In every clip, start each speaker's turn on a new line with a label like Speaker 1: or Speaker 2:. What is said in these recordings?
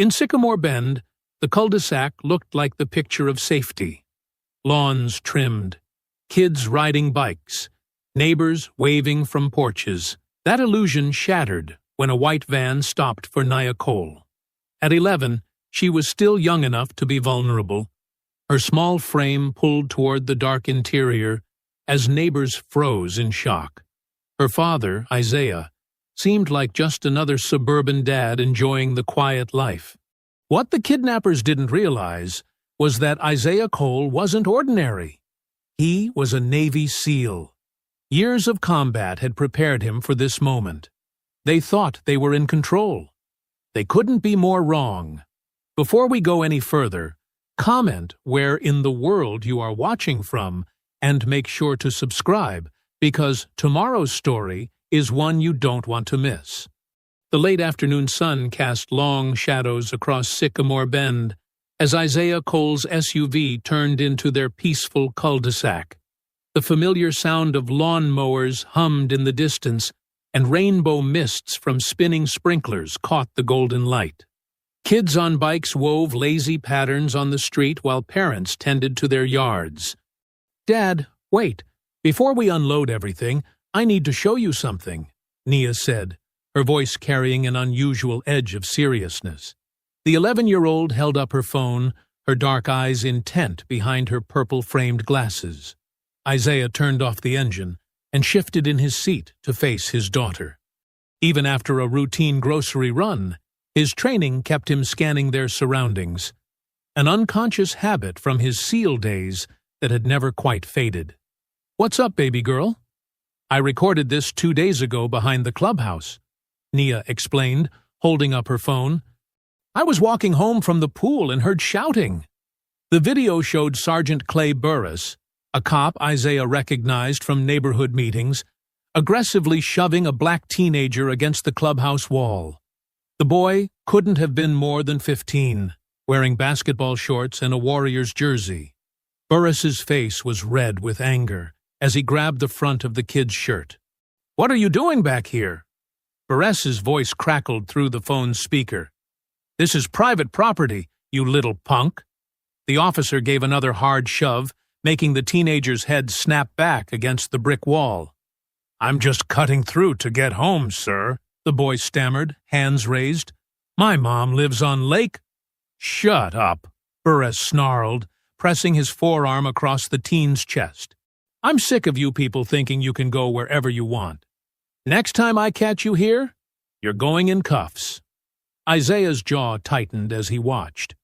Speaker 1: In Sycamore Bend, the cul-de-sac looked like the picture of safety. Lawns trimmed, kids riding bikes, neighbors waving from porches. That illusion shattered when a white van stopped for Nia Cole. At 11, she was still young enough to be vulnerable, her small frame pulled toward the dark interior as neighbors froze in shock. Her father, Isaiah, seemed like just another suburban dad enjoying the quiet life. What the kidnappers didn't realize was that Isaiah Cole wasn't ordinary. He was a Navy SEAL. Years of combat had prepared him for this moment. They thought they were in control. They couldn't be more wrong. Before we go any further, comment where in the world you are watching from and make sure to subscribe, because tomorrow's story is one you don't want to miss. The late afternoon sun cast long shadows across Sycamore Bend as Isaiah Cole's SUV turned into their peaceful cul-de-sac. The familiar sound of lawn mowers hummed in the distance, and rainbow mists from spinning sprinklers caught the golden light. Kids on bikes wove lazy patterns on the street while parents tended to their yards. "Dad, wait. Before we unload everything, I need to show you something," Nia said, her voice carrying an unusual edge of seriousness. The 11-year-old held up her phone, her dark eyes intent behind her purple-framed glasses. Isaiah turned off the engine and shifted in his seat to face his daughter. Even after a routine grocery run, his training kept him scanning their surroundings, an unconscious habit from his SEAL days that had never quite faded. "What's up, baby girl?" "I recorded this 2 days ago behind the clubhouse," Nia explained, holding up her phone. "I was walking home from the pool and heard shouting." The video showed Sergeant Clay Burris, a cop Isaiah recognized from neighborhood meetings, aggressively shoving a black teenager against the clubhouse wall. The boy couldn't have been more than 15, wearing basketball shorts and a Warriors jersey. Burris's face was red with anger as he grabbed the front of the kid's shirt. "What are you doing back here?" Burris's voice crackled through the phone's speaker. "This is private property, you little punk." The officer gave another hard shove, making the teenager's head snap back against the brick wall. "I'm just cutting through to get home, sir," the boy stammered, hands raised. "My mom lives on Lake—" "Shut up," Burris snarled, pressing his forearm across the teen's chest. "I'm sick of you people thinking you can go wherever you want. Next time I catch you here, you're going in cuffs." Isaiah's jaw tightened as he watched.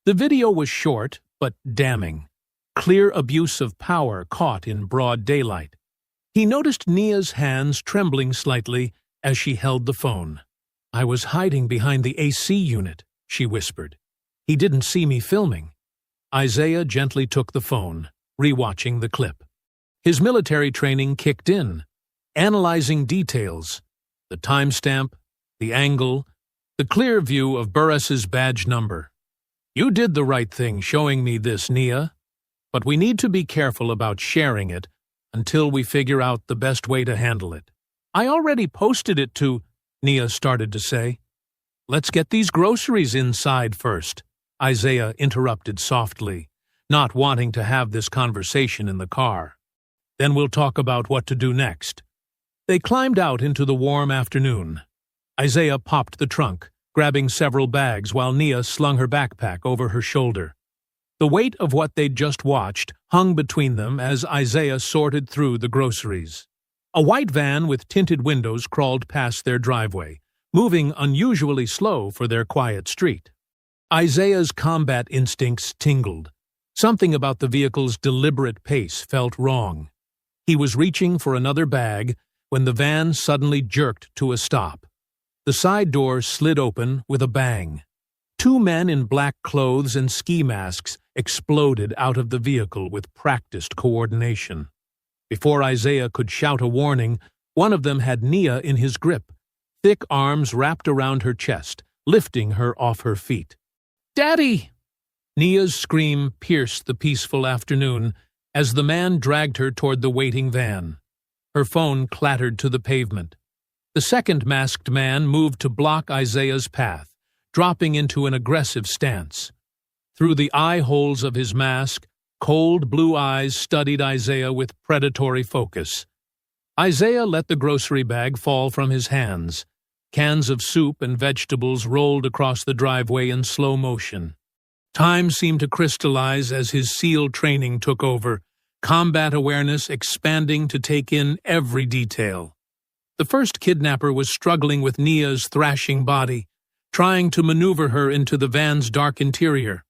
Speaker 1: The video was short, but damning. Clear abuse of power caught in broad daylight. He noticed Nia's hands trembling slightly as she held the phone. "I was hiding behind the AC unit," she whispered. "He didn't see me filming." Isaiah gently took the phone, rewatching the clip. His military training kicked in, analyzing details, the timestamp, the angle, the clear view of Burris's badge number. "You did the right thing showing me this, Nia, but we need to be careful about sharing it until we figure out the best way to handle it." "I already posted it to," Nia started to say. "Let's get these groceries inside first," Isaiah interrupted softly, not wanting to have this conversation in the car. "Then we'll talk about what to do next." They climbed out into the warm afternoon. Isaiah popped the trunk, grabbing several bags while Nia slung her backpack over her shoulder. The weight of what they'd just watched hung between them as Isaiah sorted through the groceries. A white van with tinted windows crawled past their driveway, moving unusually slow for their quiet street. Isaiah's combat instincts tingled. Something about the vehicle's deliberate pace felt wrong. He was reaching for another bag when the van suddenly jerked to a stop. The side door slid open with a bang. 2 men in black clothes and ski masks exploded out of the vehicle with practiced coordination. Before Isaiah could shout a warning, one of them had Nia in his grip, thick arms wrapped around her chest, lifting her off her feet. "Daddy!" Nia's scream pierced the peaceful afternoon as the man dragged her toward the waiting van. Her phone clattered to the pavement. The second masked man moved to block Isaiah's path, dropping into an aggressive stance. Through the eye holes of his mask, cold blue eyes studied Isaiah with predatory focus. Isaiah let the grocery bag fall from his hands. Cans of soup and vegetables rolled across the driveway in slow motion. Time seemed to crystallize as his SEAL training took over, combat awareness expanding to take in every detail. The first kidnapper was struggling with Nia's thrashing body, trying to maneuver her into the van's dark interior.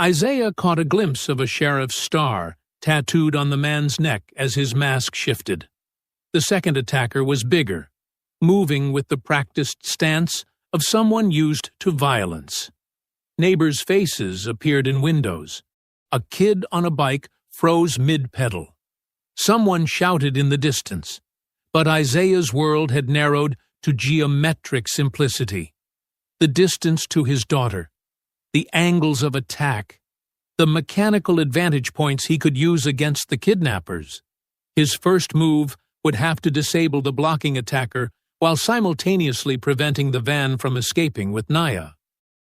Speaker 1: Isaiah caught a glimpse of a sheriff's star tattooed on the man's neck as his mask shifted. The second attacker was bigger, moving with the practiced stance of someone used to violence. Neighbors' faces appeared in windows. A kid on a bike froze mid-pedal. Someone shouted in the distance, but Isaiah's world had narrowed to geometric simplicity. The distance to his daughter, the angles of attack, the mechanical advantage points he could use against the kidnappers. His first move would have to disable the blocking attacker while simultaneously preventing the van from escaping with Nia.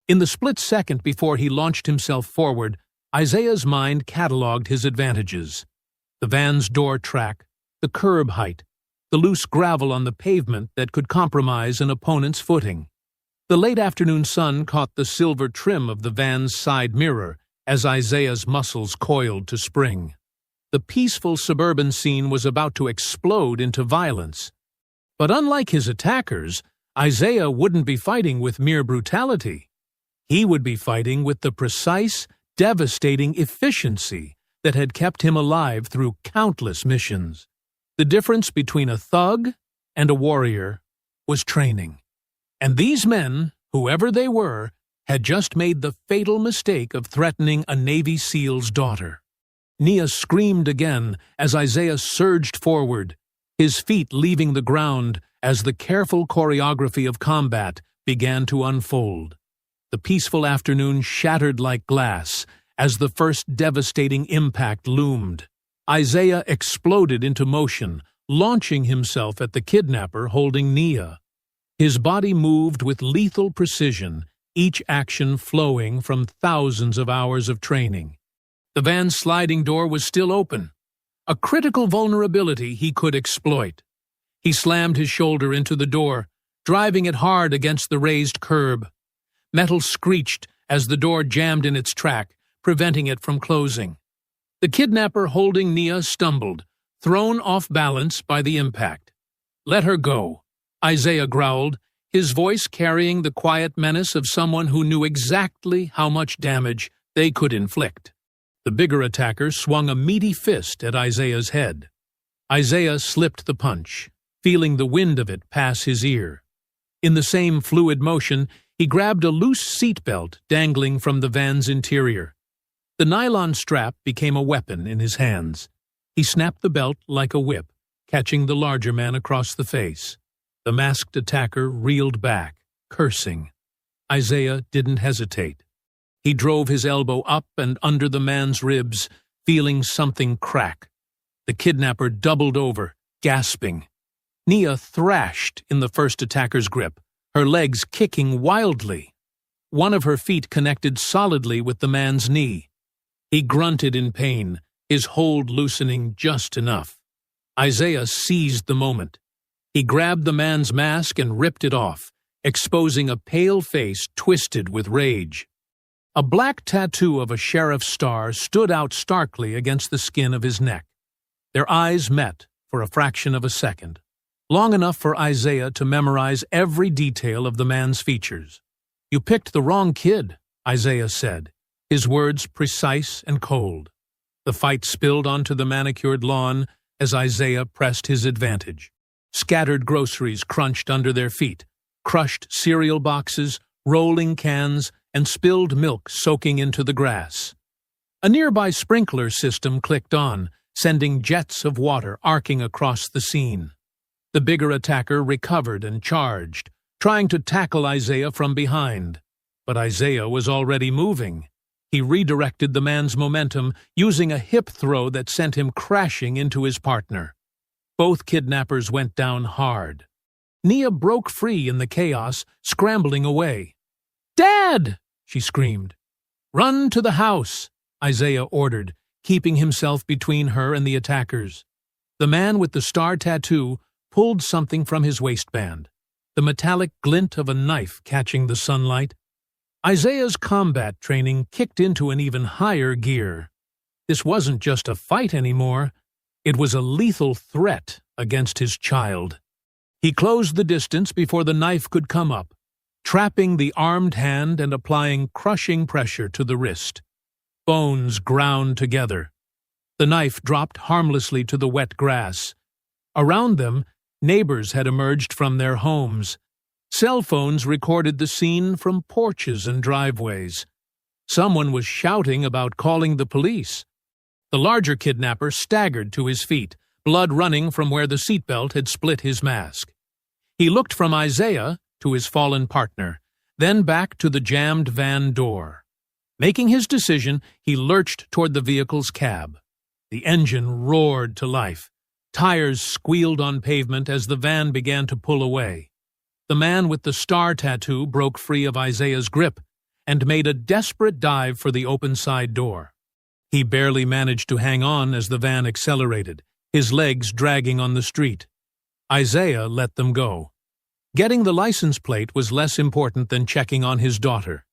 Speaker 1: In the split second before he launched himself forward, Isaiah's mind catalogued his advantages. The van's door track, the curb height, the loose gravel on the pavement that could compromise an opponent's footing. The late afternoon sun caught the silver trim of the van's side mirror as Isaiah's muscles coiled to spring. The peaceful suburban scene was about to explode into violence. But unlike his attackers, Isaiah wouldn't be fighting with mere brutality. He would be fighting with the precise, devastating efficiency that had kept him alive through countless missions. The difference between a thug and a warrior was training. And these men, whoever they were, had just made the fatal mistake of threatening a Navy SEAL's daughter. Nia screamed again as Isaiah surged forward, his feet leaving the ground as the careful choreography of combat began to unfold. The peaceful afternoon shattered like glass as the first devastating impact loomed. Isaiah exploded into motion, launching himself at the kidnapper holding Nia. His body moved with lethal precision, each action flowing from thousands of hours of training. The van's sliding door was still open, a critical vulnerability he could exploit. He slammed his shoulder into the door, driving it hard against the raised curb. Metal screeched as the door jammed in its track, preventing it from closing. The kidnapper holding Nia stumbled, thrown off balance by the impact. "Let her go," Isaiah growled, his voice carrying the quiet menace of someone who knew exactly how much damage they could inflict. The bigger attacker swung a meaty fist at Isaiah's head. Isaiah slipped the punch, feeling the wind of it pass his ear. In the same fluid motion, he grabbed a loose seatbelt dangling from the van's interior. The nylon strap became a weapon in his hands. He snapped the belt like a whip, catching the larger man across the face. The masked attacker reeled back, cursing. Isaiah didn't hesitate. He drove his elbow up and under the man's ribs, feeling something crack. The kidnapper doubled over, gasping. Nia thrashed in the first attacker's grip, her legs kicking wildly. One of her feet connected solidly with the man's knee. He grunted in pain, his hold loosening just enough. Isaiah seized the moment. He grabbed the man's mask and ripped it off, exposing a pale face twisted with rage. A black tattoo of a sheriff's star stood out starkly against the skin of his neck. Their eyes met for a fraction of a second, long enough for Isaiah to memorize every detail of the man's features. "You picked the wrong kid," Isaiah said, his words precise and cold. The fight spilled onto the manicured lawn as Isaiah pressed his advantage. Scattered groceries crunched under their feet, crushed cereal boxes, rolling cans, and spilled milk soaking into the grass. A nearby sprinkler system clicked on, sending jets of water arcing across the scene. The bigger attacker recovered and charged, trying to tackle Isaiah from behind. But Isaiah was already moving. He redirected the man's momentum, using a hip throw that sent him crashing into his partner. Both kidnappers went down hard. Nia broke free in the chaos, scrambling away. "Dad!" she screamed. "Run to the house," Isaiah ordered, keeping himself between her and the attackers. The man with the star tattoo pulled something from his waistband, the metallic glint of a knife catching the sunlight. Isaiah's combat training kicked into an even higher gear. This wasn't just a fight anymore. It was a lethal threat against his child. He closed the distance before the knife could come up, trapping the armed hand and applying crushing pressure to the wrist. Bones ground together. The knife dropped harmlessly to the wet grass. Around them, neighbors had emerged from their homes. Cell phones recorded the scene from porches and driveways. Someone was shouting about calling the police. The larger kidnapper staggered to his feet, blood running from where the seatbelt had split his mask. He looked from Isaiah to his fallen partner, then back to the jammed van door. Making his decision, he lurched toward the vehicle's cab. The engine roared to life. Tires squealed on pavement as the van began to pull away. The man with the star tattoo broke free of Isaiah's grip and made a desperate dive for the open side door. He barely managed to hang on as the van accelerated, his legs dragging on the street. Isaiah let them go. Getting the license plate was less important than checking on his daughter.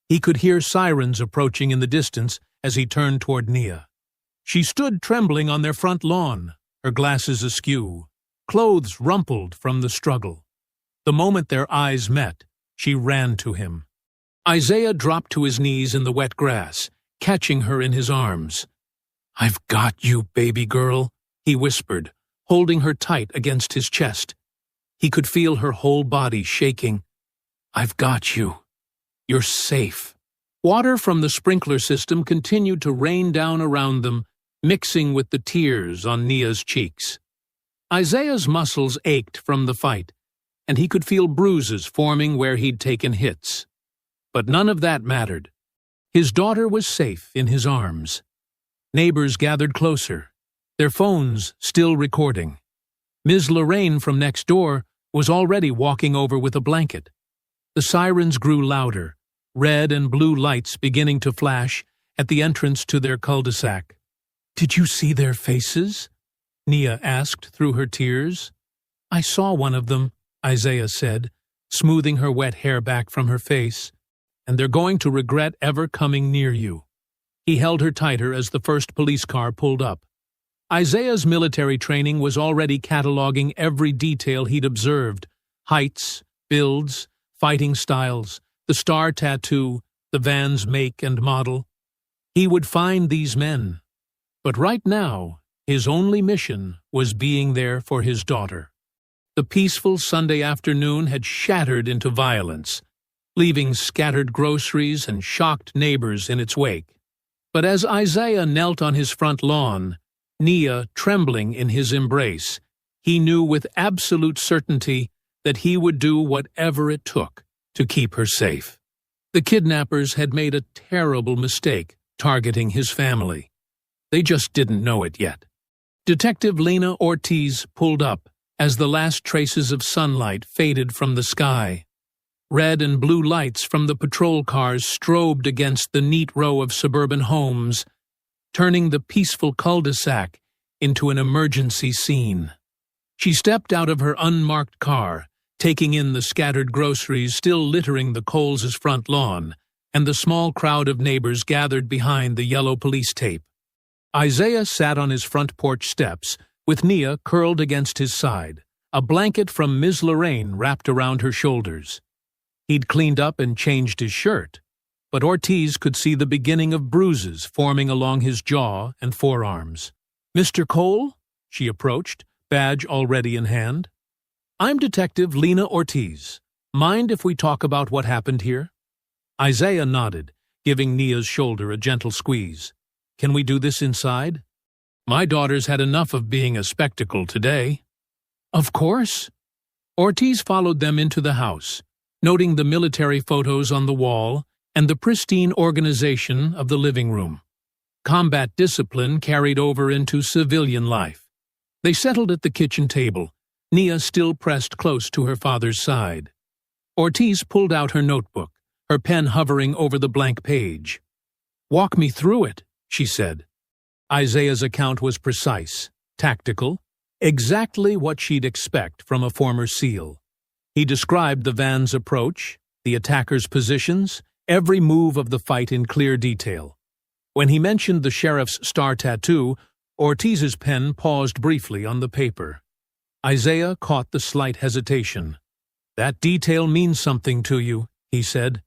Speaker 1: He could hear sirens approaching in the distance as he turned toward Nia. She stood trembling on their front lawn, her glasses askew, clothes rumpled from the struggle. The moment their eyes met, she ran to him. Isaiah dropped to his knees in the wet grass, catching her in his arms. "I've got you, baby girl," he whispered, holding her tight against his chest. He could feel her whole body shaking. "I've got you. You're safe." Water from the sprinkler system continued to rain down around them, mixing with the tears on Nia's cheeks. Isaiah's muscles ached from the fight, and he could feel bruises forming where he'd taken hits. But none of that mattered. His daughter was safe in his arms. Neighbors gathered closer, their phones still recording. Ms. Lorraine from next door was already walking over with a blanket. The sirens grew louder, red and blue lights beginning to flash at the entrance to their cul-de-sac. "Did you see their faces?" Nia asked through her tears. "I saw one of them," Isaiah said, smoothing her wet hair back from her face. "And they're going to regret ever coming near you." He held her tighter as the first police car pulled up. Isaiah's military training was already cataloging every detail he'd observed: heights, builds, fighting styles, the star tattoo, the van's make and model. He would find these men. But right now, his only mission was being there for his daughter. The peaceful Sunday afternoon had shattered into violence, leaving scattered groceries and shocked neighbors in its wake. But as Isaiah knelt on his front lawn, Nia trembling in his embrace, he knew with absolute certainty that he would do whatever it took to keep her safe. The kidnappers had made a terrible mistake targeting his family. They just didn't know it yet. Detective Lena Ortiz pulled up as the last traces of sunlight faded from the sky. Red and blue lights from the patrol cars strobed against the neat row of suburban homes, turning the peaceful cul-de-sac into an emergency scene. She stepped out of her unmarked car, taking in the scattered groceries still littering the Coles' front lawn, and the small crowd of neighbors gathered behind the yellow police tape. Isaiah sat on his front porch steps, with Nia curled against his side, a blanket from Ms. Lorraine wrapped around her shoulders. He'd cleaned up and changed his shirt, but Ortiz could see the beginning of bruises forming along his jaw and forearms. "Mr. Cole?" she approached, badge already in hand. "I'm Detective Lena Ortiz. Mind if we talk about what happened here?" Isaiah nodded, giving Nia's shoulder a gentle squeeze. "Can we do this inside? My daughter's had enough of being a spectacle today." "Of course." Ortiz followed them into the house, noting the military photos on the wall and the pristine organization of the living room. Combat discipline carried over into civilian life. They settled at the kitchen table, Nia still pressed close to her father's side. Ortiz pulled out her notebook, her pen hovering over the blank page. "Walk me through it," she said. Isaiah's account was precise, tactical, exactly what she'd expect from a former SEAL. He described the van's approach, the attackers' positions, every move of the fight in clear detail. When he mentioned the sheriff's star tattoo, Ortiz's pen paused briefly on the paper. Isaiah caught the slight hesitation. "That detail means something to you," he said.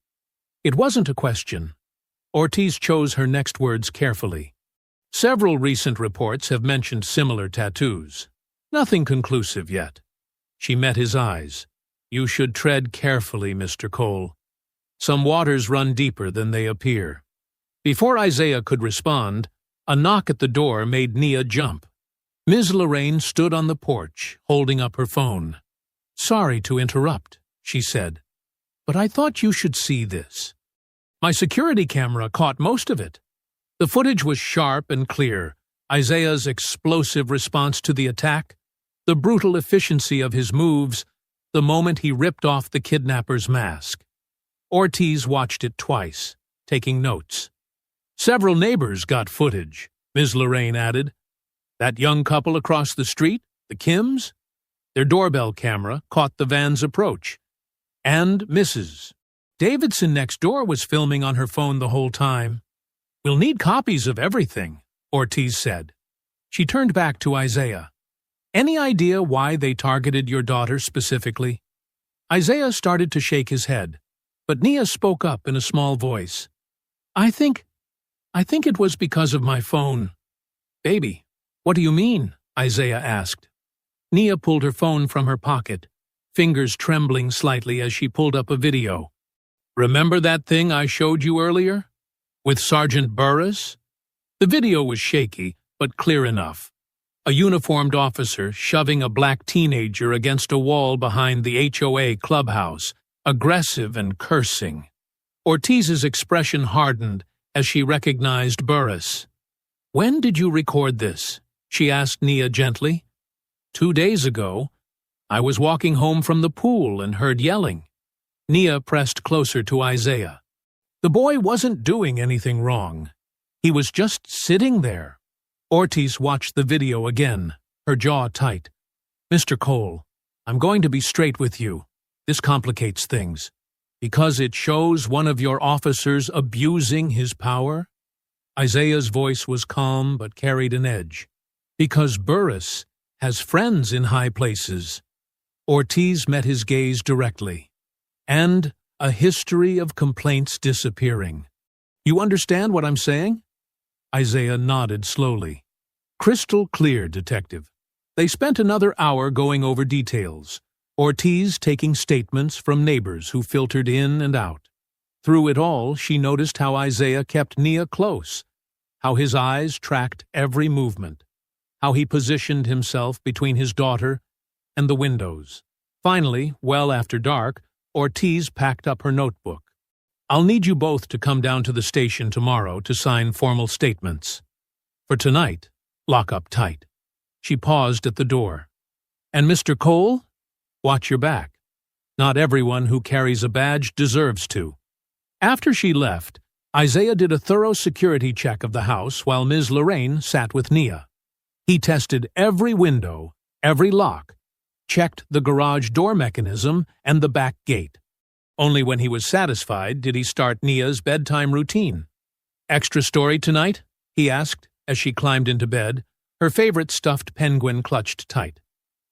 Speaker 1: It wasn't a question. Ortiz chose her next words carefully. "Several recent reports have mentioned similar tattoos. Nothing conclusive yet." She met his eyes. "You should tread carefully, Mr. Cole. Some waters run deeper than they appear." Before Isaiah could respond, a knock at the door made Nia jump. Ms. Lorraine stood on the porch, holding up her phone. "Sorry to interrupt," she said, "but I thought you should see this. My security camera caught most of it." The footage was sharp and clear. Isaiah's explosive response to the attack, the brutal efficiency of his moves, the moment he ripped off the kidnapper's mask. Ortiz watched it twice, taking notes. "Several neighbors got footage," Ms. Lorraine added. "That young couple across the street, the Kims, their doorbell camera caught the van's approach. And Mrs. Davidson next door was filming on her phone the whole time. We'll need copies of everything," Ortiz said. She turned back to Isaiah. "Any idea why they targeted your daughter specifically?" Isaiah started to shake his head, but Nia spoke up in a small voice. I think it was because of my phone." "Baby, what do you mean?" Isaiah asked. Nia pulled her phone from her pocket, fingers trembling slightly as she pulled up a video. "Remember that thing I showed you earlier? With Sergeant Burris?" The video was shaky, but clear enough. A uniformed officer shoving a black teenager against a wall behind the HOA clubhouse, aggressive and cursing. Ortiz's expression hardened as she recognized Burris. "When did you record this?" she asked Nia gently. 2 days ago. I was walking home from the pool and heard yelling." Nia pressed closer to Isaiah. The boy wasn't doing anything wrong. He was just sitting there. Ortiz watched the video again, her jaw tight. "Mr. Cole, I'm going to be straight with you. This complicates things. Because it shows one of your officers abusing his power?" Isaiah's voice was calm but carried an edge. "Because Burris has friends in high places." Ortiz met his gaze directly. "And a history of complaints disappearing. You understand what I'm saying?" Isaiah nodded slowly. "Crystal clear, Detective." They spent another hour going over details, Ortiz taking statements from neighbors who filtered in and out. Through it all, she noticed how Isaiah kept Nia close, how his eyes tracked every movement, how he positioned himself between his daughter and the windows. Finally, well after dark, Ortiz packed up her notebook. "I'll need you both to come down to the station tomorrow to sign formal statements. For tonight, lock up tight." She paused at the door. "And Mr. Cole? Watch your back. Not everyone who carries a badge deserves to." After she left, Isaiah did a thorough security check of the house while Ms. Lorraine sat with Nia. He tested every window, every lock, checked the garage door mechanism and the back gate. Only when he was satisfied did he start Nia's bedtime routine. "Extra story tonight?" he asked as she climbed into bed, her favorite stuffed penguin clutched tight.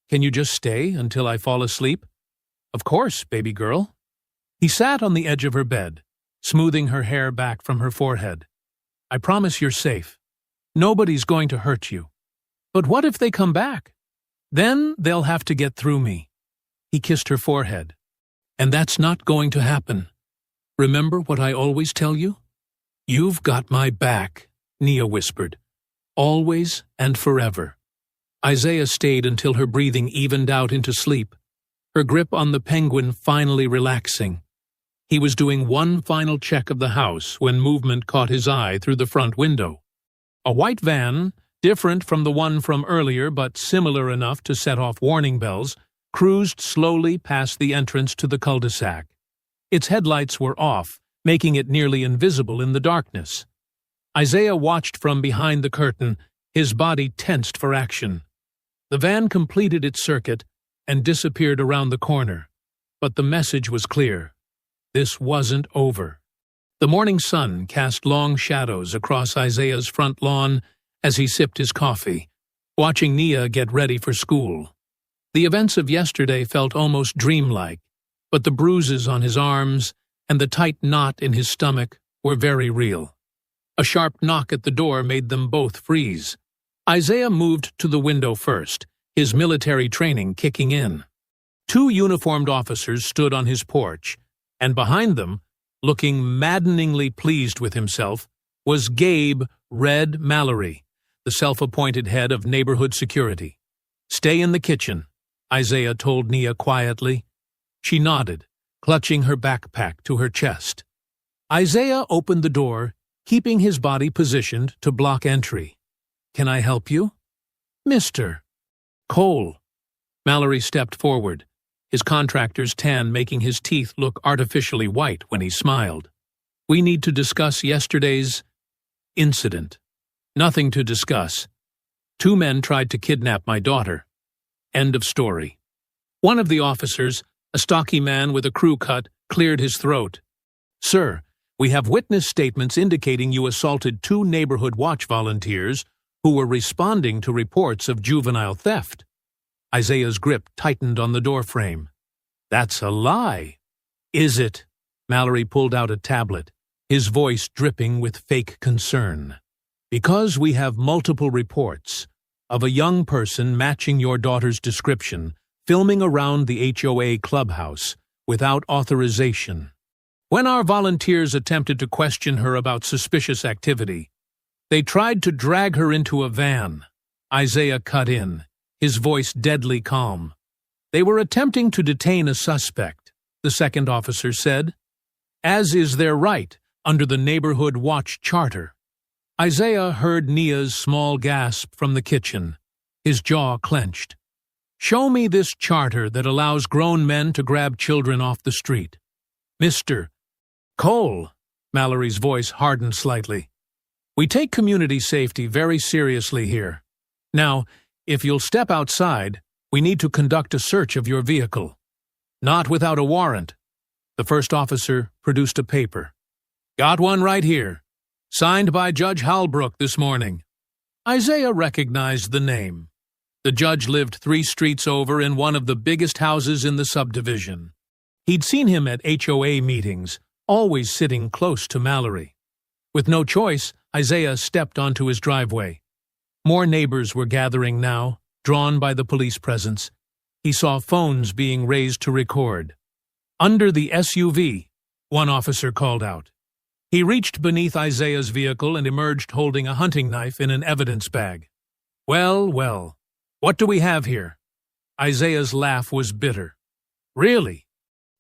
Speaker 1: "Can you just stay until I fall asleep?" "Of course, baby girl." He sat on the edge of her bed, smoothing her hair back from her forehead. "I promise you're safe. Nobody's going to hurt you. But what if they come back? Then they'll have to get through me." He kissed her forehead. "And that's not going to happen. Remember what I always tell you?" "You've got my back," Nia whispered. "Always and forever." Isaiah stayed until her breathing evened out into sleep, her grip on the penguin finally relaxing. He was doing one final check of the house when movement caught his eye through the front window. A white van, different from the one from earlier but similar enough to set off warning bells, cruised slowly past the entrance to the cul-de-sac. Its headlights were off, making it nearly invisible in the darkness. Isaiah watched from behind the curtain, his body tensed for action. The van completed its circuit and disappeared around the corner. But the message was clear. This wasn't over. The morning sun cast long shadows across Isaiah's front lawn as he sipped his coffee, watching Nia get ready for school. The events of yesterday felt almost dreamlike, but the bruises on his arms and the tight knot in his stomach were very real. A sharp knock at the door made them both freeze. Isaiah moved to the window first, his military training kicking in. 2 uniformed officers stood on his porch, and behind them, looking maddeningly pleased with himself, was Gabe "Red" Mallory, the self-appointed head of neighborhood security. "Stay in the kitchen," Isaiah told Nia quietly. She nodded, clutching her backpack to her chest. Isaiah opened the door, keeping his body positioned to block entry. "Can I help you?" "Mr. Cole." Mallory stepped forward, his contractor's tan making his teeth look artificially white when he smiled. "We need to discuss yesterday's incident." "Nothing to discuss. 2 men tried to kidnap my daughter. End of story." One of the officers, a stocky man with a crew cut, cleared his throat. "Sir, we have witness statements indicating you assaulted 2 neighborhood watch volunteers who were responding to reports of juvenile theft." Isaiah's grip tightened on the doorframe. "That's a lie." "Is it?" Mallory pulled out a tablet, his voice dripping with fake concern. "Because we have multiple reports of a young person matching your daughter's description filming around the HOA clubhouse without authorization. When our volunteers attempted to question her about suspicious activity, they tried to drag her into a van." Isaiah cut in, his voice deadly calm. "They were attempting to detain a suspect," the second officer said, "as is their right under the Neighborhood Watch Charter." Isaiah heard Nia's small gasp from the kitchen, his jaw clenched. "Show me this charter that allows grown men to grab children off the street." "Mr. Cole," Mallory's voice hardened slightly, "we take community safety very seriously here. Now, if you'll step outside, we need to conduct a search of your vehicle." "Not without a warrant." The first officer produced a paper. "Got one right here. Signed by Judge Halbrook this morning." Isaiah recognized the name. The judge lived 3 streets over in one of the biggest houses in the subdivision. He'd seen him at HOA meetings, always sitting close to Mallory. With no choice, Isaiah stepped onto his driveway. More neighbors were gathering now, drawn by the police presence. He saw phones being raised to record. "Under the SUV," one officer called out. He reached beneath Isaiah's vehicle and emerged holding a hunting knife in an evidence bag. "Well, well, what do we have here?" Isaiah's laugh was bitter. "Really?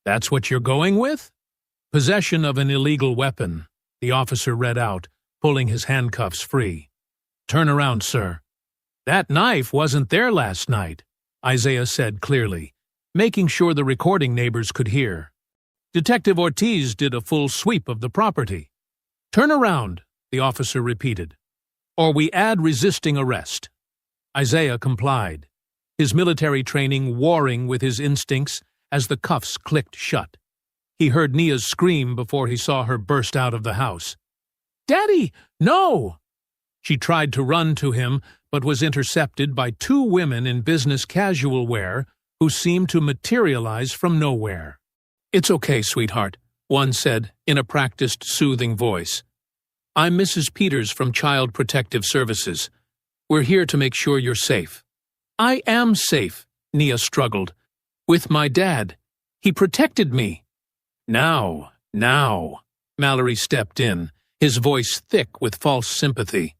Speaker 1: That's what you're going with?" "Possession of an illegal weapon," the officer read out, pulling his handcuffs free. "Turn around, sir." "That knife wasn't there last night," Isaiah said clearly, making sure the recording neighbors could hear. "Detective Ortiz did a full sweep of the property." "Turn around," the officer repeated, "or we add resisting arrest." Isaiah complied, his military training warring with his instincts as the cuffs clicked shut. He heard Nia's scream before he saw her burst out of the house. "Daddy, no!" She tried to run to him, but was intercepted by 2 women in business casual wear who seemed to materialize from nowhere. "It's okay, sweetheart," one said in a practiced, soothing voice. "I'm Mrs. Peters from Child Protective Services. We're here to make sure you're safe." "I am safe," Nia struggled. "With my dad. He protected me." Now, Mallory stepped in, his voice thick with false sympathy.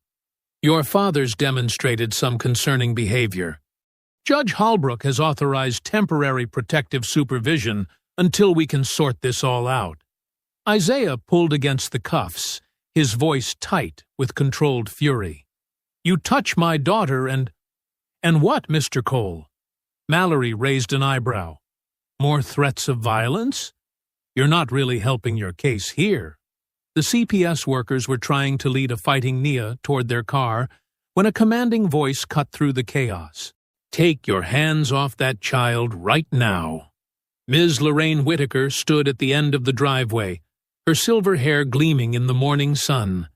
Speaker 1: "Your father's demonstrated some concerning behavior. Judge Halbrook has authorized temporary protective supervision until we can sort this all out." Isaiah pulled against the cuffs, his voice tight with controlled fury. "You touch my daughter and what, Mr. Cole?" Mallory raised an eyebrow. "More threats of violence?" You're not really helping your case here." The CPS workers were trying to lead a fighting Nia toward their car when a commanding voice cut through the chaos. "Take your hands off that child right now." Ms. Lorraine Whitaker stood at the end of the driveway, her silver hair gleaming in the morning sun.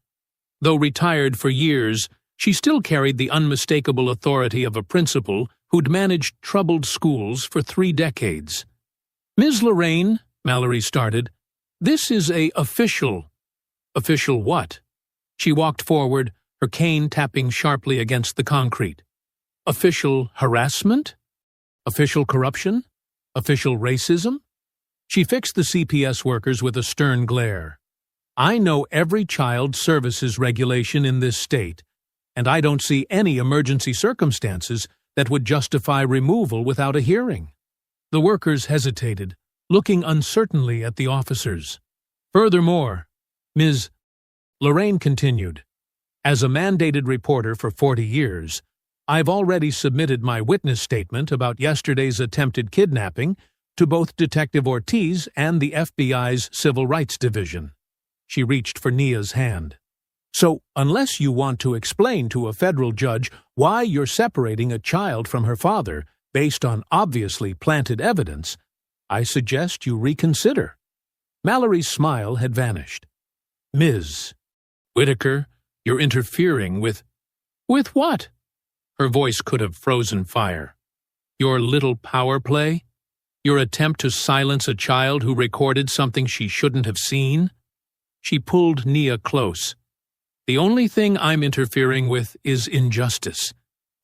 Speaker 1: Though retired for years, she still carried the unmistakable authority of a principal who'd managed troubled schools for 3 decades. "Ms. Lorraine," Mallory started, "this is official." "Official what?" She walked forward, her cane tapping sharply against the concrete. "Official harassment? Official corruption? Official racism?" She fixed the CPS workers with a stern glare. "I know every child services regulation in this state, and I don't see any emergency circumstances that would justify removal without a hearing." The workers hesitated, looking uncertainly at the officers. "Furthermore," Ms. Lorraine continued, "as a mandated reporter for 40 years, I've already submitted my witness statement about yesterday's attempted kidnapping to both Detective Ortiz and the FBI's Civil Rights Division." She reached for Nia's hand. "So, unless you want to explain to a federal judge why you're separating a child from her father based on obviously planted evidence, I suggest you reconsider." Mallory's smile had vanished. "Ms. Whitaker, you're interfering with—" "With what?" Her voice could have frozen fire. "Your little power play? Your attempt to silence a child who recorded something she shouldn't have seen?" She pulled Nia close. "The only thing I'm interfering with is injustice.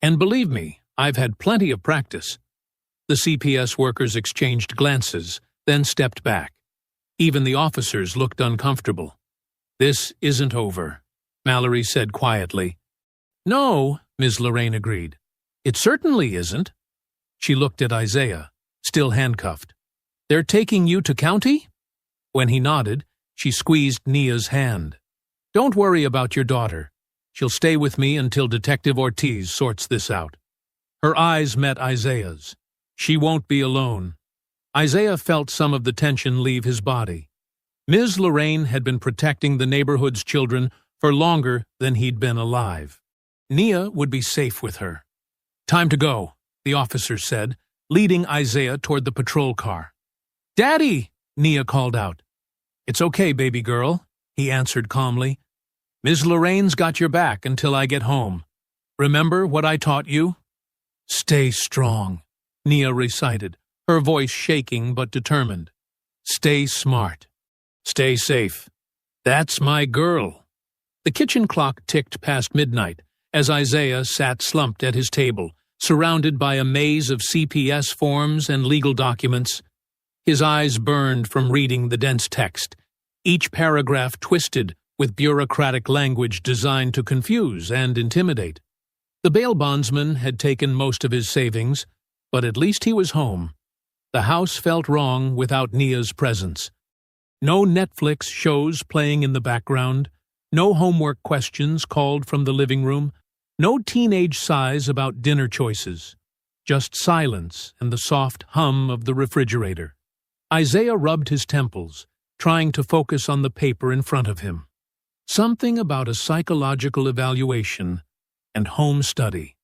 Speaker 1: And believe me, I've had plenty of practice." The CPS workers exchanged glances, then stepped back. Even the officers looked uncomfortable. "This isn't over," Mallory said quietly. "No," Ms. Lorraine agreed. "It certainly isn't." She looked at Isaiah, still handcuffed. "They're taking you to county?" When he nodded, she squeezed Nia's hand. "Don't worry about your daughter. She'll stay with me until Detective Ortiz sorts this out." Her eyes met Isaiah's. She won't be alone. Isaiah felt some of the tension leave his body. Ms. Lorraine had been protecting the neighborhood's children for longer than he'd been alive. Nia would be safe with her. "Time to go," the officer said, leading Isaiah toward the patrol car. "Daddy!" Nia called out. "It's okay, baby girl," he answered calmly. "Ms. Lorraine's got your back until I get home. Remember what I taught you?" "Stay strong," Nia recited, her voice shaking but determined. "Stay smart. Stay safe. That's my girl." The kitchen clock ticked past midnight as Isaiah sat slumped at his table, surrounded by a maze of CPS forms and legal documents. His eyes burned from reading the dense text, each paragraph twisted with bureaucratic language designed to confuse and intimidate. The bail bondsman had taken most of his savings, but at least he was home. The house felt wrong without Nia's presence. No Netflix shows playing in the background, no homework questions called from the living room, no teenage sighs about dinner choices, just silence and the soft hum of the refrigerator. Isaiah rubbed his temples, trying to focus on the paper in front of him. Something about a psychological evaluation and home study.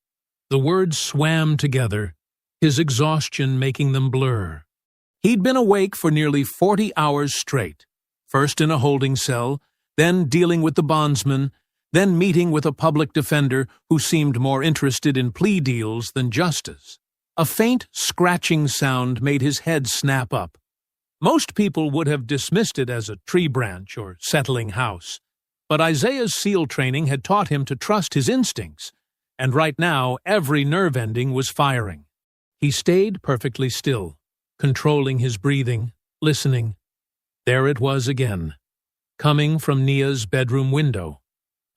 Speaker 1: The words swam together, his exhaustion making them blur. He'd been awake for nearly 40 hours straight, first in a holding cell, then dealing with the bondsman, then meeting with a public defender who seemed more interested in plea deals than justice. A faint, scratching sound made his head snap up. Most people would have dismissed it as a tree branch or settling house, but Isaiah's SEAL training had taught him to trust his instincts, and right now every nerve ending was firing. He stayed perfectly still, controlling his breathing, listening. There it was again, coming from Nia's bedroom window.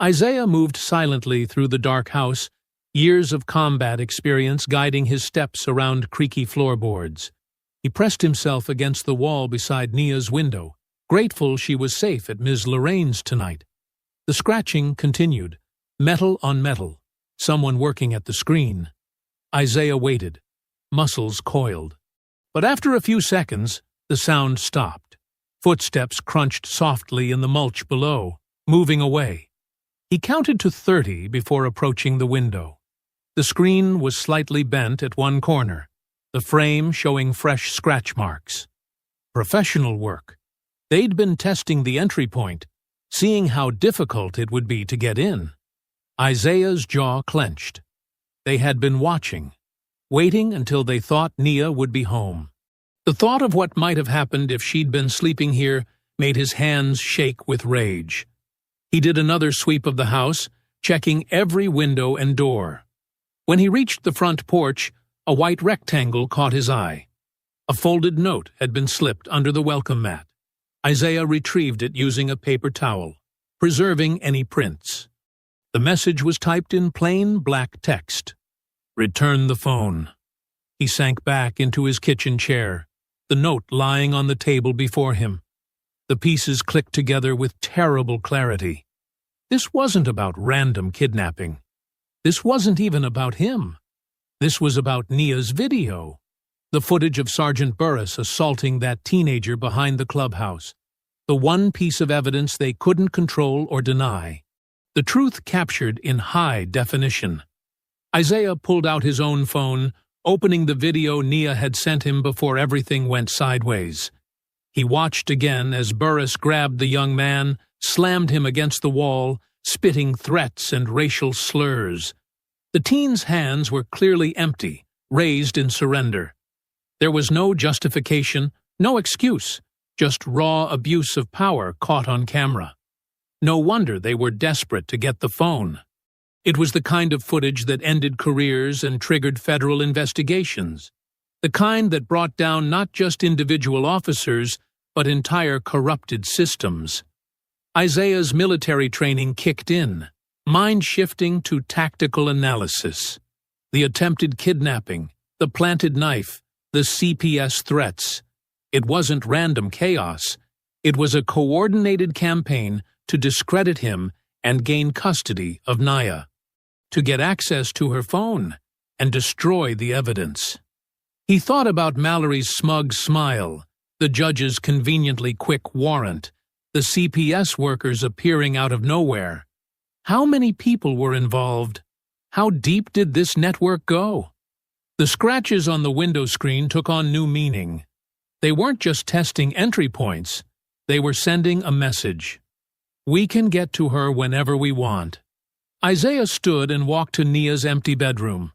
Speaker 1: Isaiah moved silently through the dark house, years of combat experience guiding his steps around creaky floorboards. He pressed himself against the wall beside Nia's window, grateful she was safe at Ms. Lorraine's tonight. The scratching continued, metal on metal, someone working at the screen. Isaiah waited, muscles coiled. But after a few seconds, the sound stopped. Footsteps crunched softly in the mulch below, moving away. He counted to 30 before approaching the window. The screen was slightly bent at one corner, the frame showing fresh scratch marks. Professional work. They'd been testing the entry point, seeing how difficult it would be to get in. Isaiah's jaw clenched. They had been watching, waiting until they thought Nia would be home. The thought of what might have happened if she'd been sleeping here made his hands shake with rage. He did another sweep of the house, checking every window and door. When he reached the front porch, a white rectangle caught his eye. A folded note had been slipped under the welcome mat. Isaiah retrieved it using a paper towel, preserving any prints. The message was typed in plain black text. "Return the phone." He sank back into his kitchen chair, the note lying on the table before him. The pieces clicked together with terrible clarity. This wasn't about random kidnapping. This wasn't even about him. This was about Nia's video. The footage of Sergeant Burris assaulting that teenager behind the clubhouse. The one piece of evidence they couldn't control or deny. The truth captured in high definition. Isaiah pulled out his own phone, opening the video Nia had sent him before everything went sideways. He watched again as Burris grabbed the young man, slammed him against the wall, spitting threats and racial slurs. The teen's hands were clearly empty, raised in surrender. There was no justification, no excuse, just raw abuse of power caught on camera. No wonder they were desperate to get the phone. It was the kind of footage that ended careers and triggered federal investigations. The kind that brought down not just individual officers, but entire corrupted systems. Isaiah's military training kicked in, mind-shifting to tactical analysis. The attempted kidnapping, the planted knife, the CPS threats. It wasn't random chaos. It was a coordinated campaign to discredit him and gain custody of Nia, to get access to her phone and destroy the evidence. He thought about Mallory's smug smile, the judge's conveniently quick warrant, the CPS workers appearing out of nowhere. How many people were involved? How deep did this network go? The scratches on the window screen took on new meaning. They weren't just testing entry points, they were sending a message. We can get to her whenever we want. Isaiah stood and walked to Nia's empty bedroom.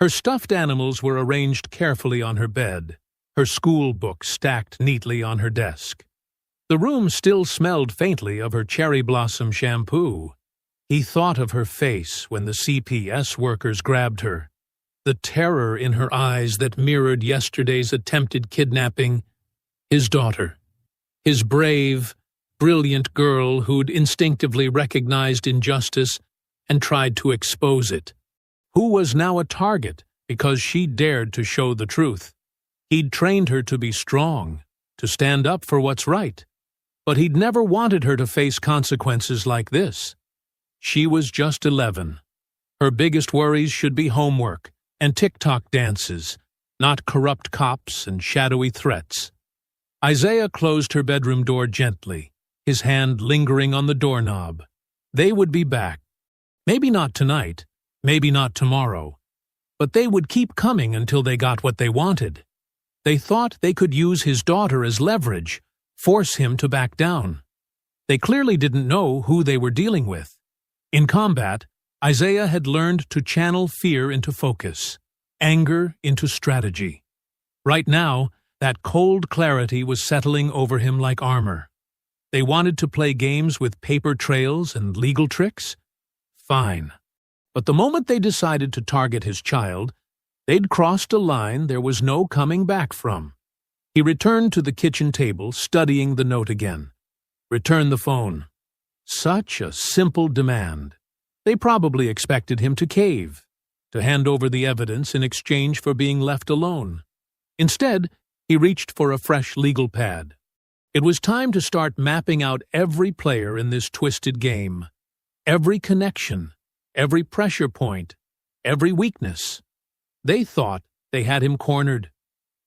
Speaker 1: Her stuffed animals were arranged carefully on her bed, her school books stacked neatly on her desk. The room still smelled faintly of her cherry blossom shampoo. He thought of her face when the CPS workers grabbed her, the terror in her eyes that mirrored yesterday's attempted kidnapping. His daughter, his brave, brilliant girl who'd instinctively recognized injustice and tried to expose it, who was now a target because she dared to show the truth. He'd trained her to be strong, to stand up for what's right, but he'd never wanted her to face consequences like this. She was just 11. Her biggest worries should be homework and TikTok dances, not corrupt cops and shadowy threats. Isaiah closed her bedroom door gently, his hand lingering on the doorknob. They would be back. Maybe not tonight, maybe not tomorrow, but they would keep coming until they got what they wanted. They thought they could use his daughter as leverage, force him to back down. They clearly didn't know who they were dealing with. In combat, Isaiah had learned to channel fear into focus, anger into strategy. Right now, that cold clarity was settling over him like armor. They wanted to play games with paper trails and legal tricks? Fine. But the moment they decided to target his child, they'd crossed a line there was no coming back from. He returned to the kitchen table, studying the note again. Return the phone. Such a simple demand. They probably expected him to cave, to hand over the evidence in exchange for being left alone. Instead, he reached for a fresh legal pad. It was time to start mapping out every player in this twisted game. Every connection, every pressure point, every weakness. They thought they had him cornered.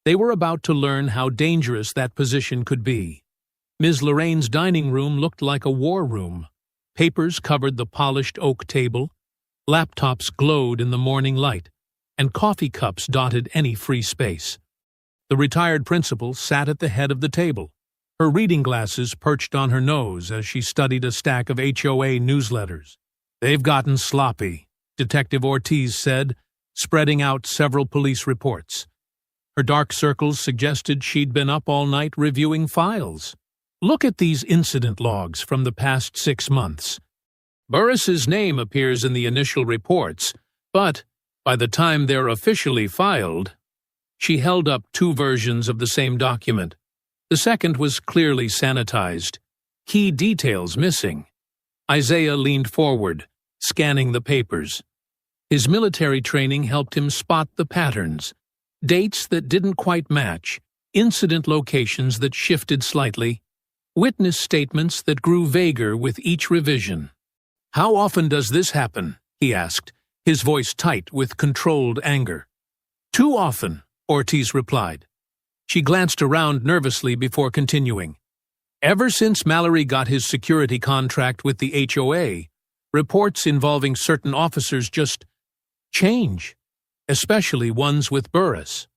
Speaker 1: They were about to learn how dangerous that position could be. Ms. Lorraine's dining room looked like a war room. Papers covered the polished oak table, laptops glowed in the morning light, and coffee cups dotted any free space. The retired principal sat at the head of the table, her reading glasses perched on her nose as she studied a stack of HOA newsletters. "They've gotten sloppy," Detective Ortiz said, spreading out several police reports. Her dark circles suggested she'd been up all night reviewing files. "Look at these incident logs from the past 6 months. Burris's name appears in the initial reports, but by the time they're officially filed..." She held up 2 versions of the same document. The second was clearly sanitized, key details missing. Isaiah leaned forward, scanning the papers. His military training helped him spot the patterns. Dates that didn't quite match, incident locations that shifted slightly, witness statements that grew vaguer with each revision. "How often does this happen?" he asked, his voice tight with controlled anger. "Too often," Ortiz replied. She glanced around nervously before continuing. "Ever since Mallory got his security contract with the HOA, reports involving certain officers just change, especially ones with Burris."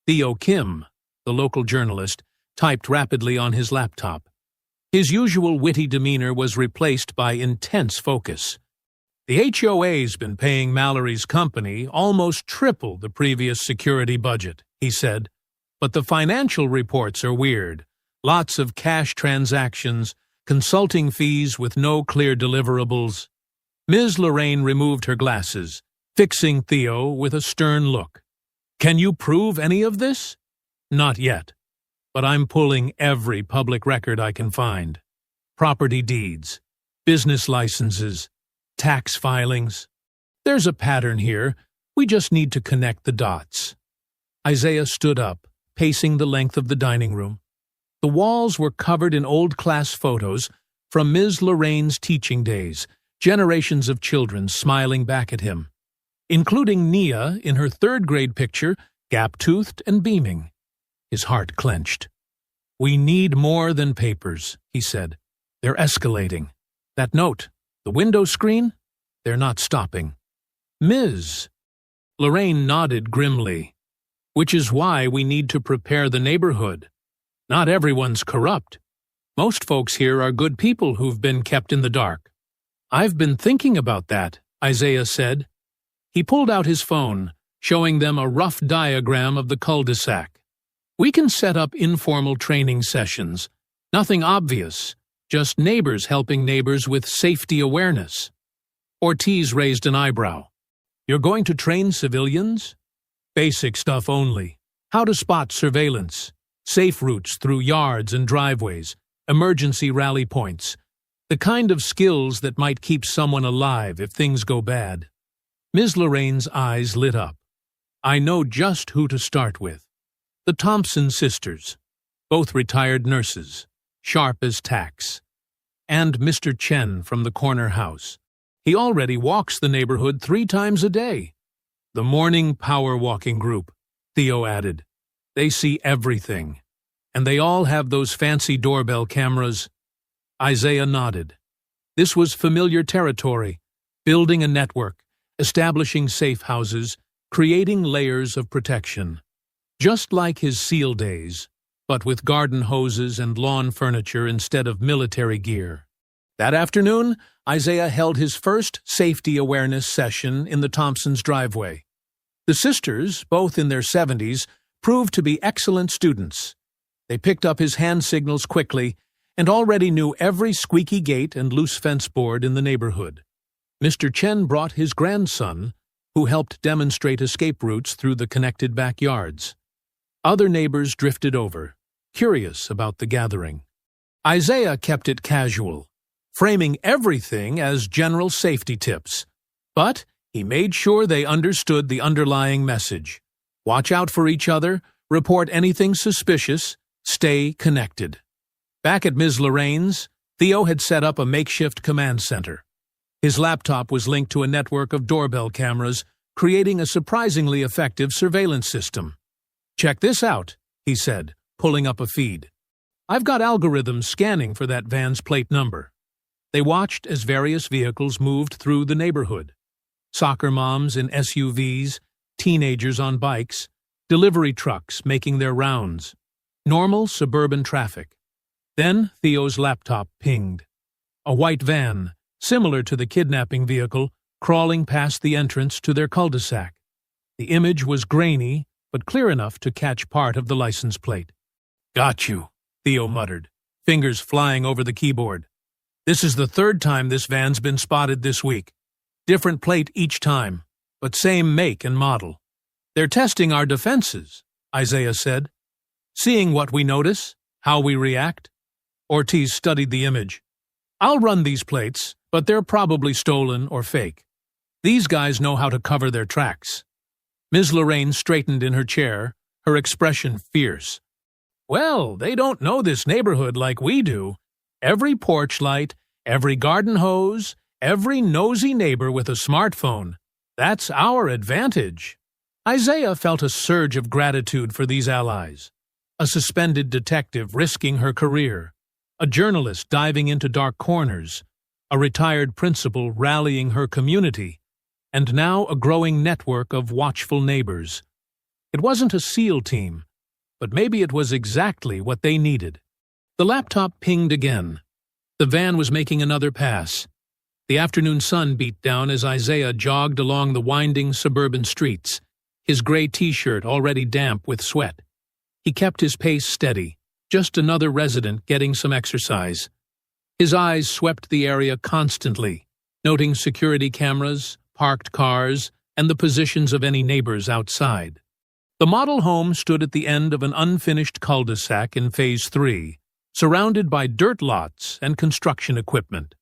Speaker 1: Theo Kim, the local journalist, typed rapidly on his laptop. His usual witty demeanor was replaced by intense focus. "The HOA's been paying Mallory's company almost triple the previous security budget," he said. "But the financial reports are weird. Lots of cash transactions, consulting fees with no clear deliverables." Ms. Lorraine removed her glasses, fixing Theo with a stern look. "Can you prove any of this?" "Not yet. But I'm pulling every public record I can find. Property deeds, business licenses, tax filings. There's a pattern here. We just need to connect the dots." Isaiah stood up, pacing the length of the dining room. The walls were covered in old-class photos from Ms. Lorraine's teaching days, generations of children smiling back at him, including Nia in her 3rd-grade picture, gap-toothed and beaming. His heart clenched. "We need more than papers," he said. "They're escalating. That note, the window screen, they're not stopping." "Ms." Lorraine nodded grimly. "Which is why we need to prepare the neighborhood. Not everyone's corrupt. Most folks here are good people who've been kept in the dark." "I've been thinking about that," Isaiah said. He pulled out his phone, showing them a rough diagram of the cul-de-sac. "We can set up informal training sessions. Nothing obvious, just neighbors helping neighbors with safety awareness." Ortiz raised an eyebrow. "You're going to train civilians?" "Basic stuff only. How to spot surveillance, safe routes through yards and driveways, emergency rally points, the kind of skills that might keep someone alive if things go bad." Ms. Lorraine's eyes lit up. "I know just who to start with. The Thompson sisters, both retired nurses, sharp as tacks. And Mr. Chen from the corner house. He already walks the neighborhood 3 times a day. The morning power walking group," Theo added. "They see everything. And they all have those fancy doorbell cameras." Isaiah nodded. This was familiar territory, building a network, establishing safe houses, creating layers of protection. Just like his SEAL days, but with garden hoses and lawn furniture instead of military gear. That afternoon, Isaiah held his first safety awareness session in the Thompsons' driveway. The sisters, both in their 70s, proved to be excellent students. They picked up his hand signals quickly and already knew every squeaky gate and loose fence board in the neighborhood. Mr. Chen brought his grandson, who helped demonstrate escape routes through the connected backyards. Other neighbors drifted over, curious about the gathering. Isaiah kept it casual, framing everything as general safety tips. But he made sure they understood the underlying message. Watch out for each other, report anything suspicious, stay connected. Back at Ms. Lorraine's, Theo had set up a makeshift command center. His laptop was linked to a network of doorbell cameras, creating a surprisingly effective surveillance system. "Check this out," he said, pulling up a feed. I've got algorithms scanning for that van's plate number." They watched as various vehicles moved through the neighborhood. Soccer moms in SUVs, teenagers on bikes, delivery trucks making their rounds. Normal suburban traffic. Then Theo's laptop pinged. A white van, similar to the kidnapping vehicle, crawling past the entrance to their cul-de-sac. The image was grainy, but clear enough to catch part of the license plate. "Got you," Theo muttered, fingers flying over the keyboard. "This is the third time this van's been spotted this week. Different plate each time, but same make and model." "They're testing our defenses," Isaiah said. "Seeing what we notice, how we react." Ortiz studied the image. "I'll run these plates, but they're probably stolen or fake. These guys know how to cover their tracks." Ms. Lorraine straightened in her chair, her expression fierce. "Well, they don't know this neighborhood like we do. Every porch light, every garden hose, every nosy neighbor with a smartphone. That's our advantage." Isaiah felt a surge of gratitude for these allies. A suspended detective risking her career, a journalist diving into dark corners, a retired principal rallying her community, and now a growing network of watchful neighbors. It wasn't a SEAL team, but maybe it was exactly what they needed. The laptop pinged again. The van was making another pass. The afternoon sun beat down as Isaiah jogged along the winding suburban streets, his gray t-shirt already damp with sweat. He kept his pace steady, just another resident getting some exercise. His eyes swept the area constantly, noting security cameras, parked cars, and the positions of any neighbors outside. The model home stood at the end of an unfinished cul-de-sac in Phase 3, surrounded by dirt lots and construction equipment.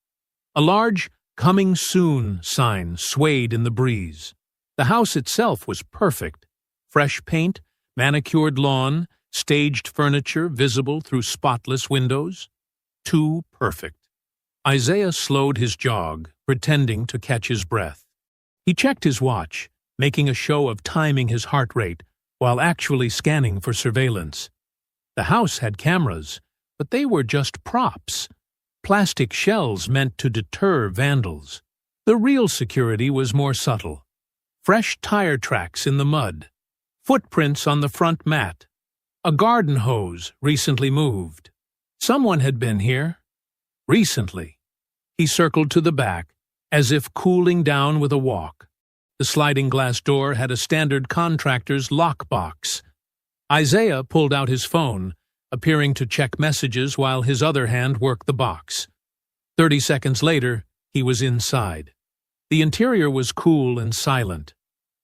Speaker 1: A large "Coming Soon" sign swayed in the breeze. The house itself was perfect. Fresh paint, manicured lawn, staged furniture visible through spotless windows. Too perfect. Isaiah slowed his jog, pretending to catch his breath. He checked his watch, making a show of timing his heart rate, while actually scanning for surveillance. The house had cameras, but they were just props. Plastic shells meant to deter vandals. The real security was more subtle. Fresh tire tracks in the mud, footprints on the front mat, a garden hose recently moved. Someone had been here. Recently. He circled to the back, as if cooling down with a walk. The sliding glass door had a standard contractor's lockbox. Isaiah pulled out his phone, appearing to check messages while his other hand worked the box. 30 seconds later, he was inside. The interior was cool and silent.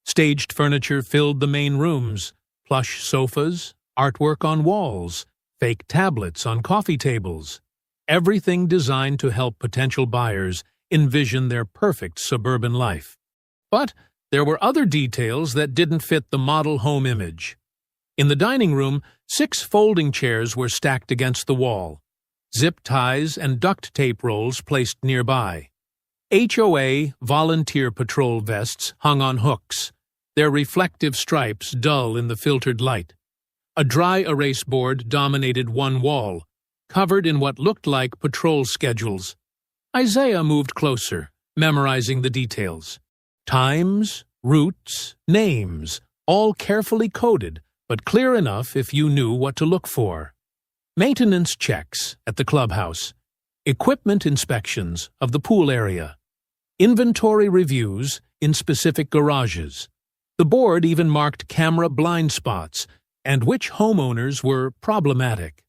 Speaker 1: Staged furniture filled the main rooms, plush sofas, artwork on walls, fake tablets on coffee tables. Everything designed to help potential buyers envision their perfect suburban life. But there were other details that didn't fit the model home image. In the dining room, 6 folding chairs were stacked against the wall, zip ties and duct tape rolls placed nearby. HOA volunteer patrol vests hung on hooks, their reflective stripes dull in the filtered light. A dry erase board dominated one wall, covered in what looked like patrol schedules. Isaiah moved closer, memorizing the details. Times, routes, names, all carefully coded, but clear enough if you knew what to look for. Maintenance checks at the clubhouse. Equipment inspections of the pool area. Inventory reviews in specific garages. The board even marked camera blind spots and which homeowners were problematic.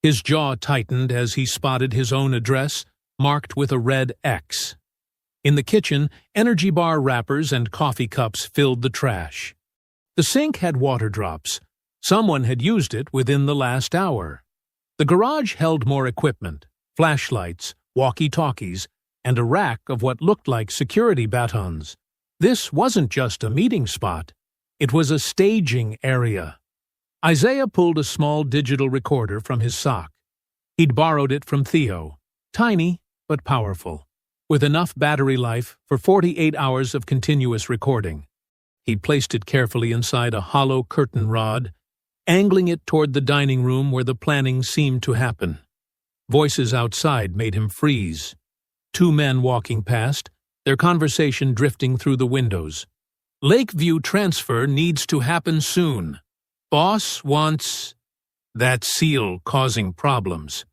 Speaker 1: His jaw tightened as he spotted his own address, marked with a red X. In the kitchen, energy bar wrappers and coffee cups filled the trash. The sink had water drops. Someone had used it within the last hour. The garage held more equipment, flashlights, walkie-talkies, and a rack of what looked like security batons. This wasn't just a meeting spot. It was a staging area. Isaiah pulled a small digital recorder from his sock. He'd borrowed it from Theo, tiny but powerful, with enough battery life for 48 hours of continuous recording. He'd placed it carefully inside a hollow curtain rod, angling it toward the dining room where the planning seemed to happen. Voices outside made him freeze. Two men walking past, their conversation drifting through the windows. Lakeview transfer needs to happen soon. Boss wants that seal causing problems.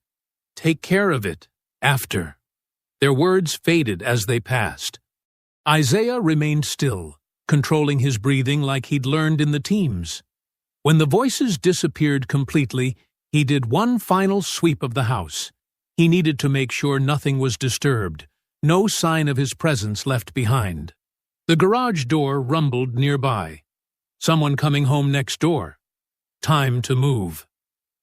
Speaker 1: Take care of it after. Their words faded as they passed. Isaiah remained still, controlling his breathing like he'd learned in the teams. When the voices disappeared completely, he did one final sweep of the house. He needed to make sure nothing was disturbed, no sign of his presence left behind. The garage door rumbled nearby. Someone coming home next door. Time to move.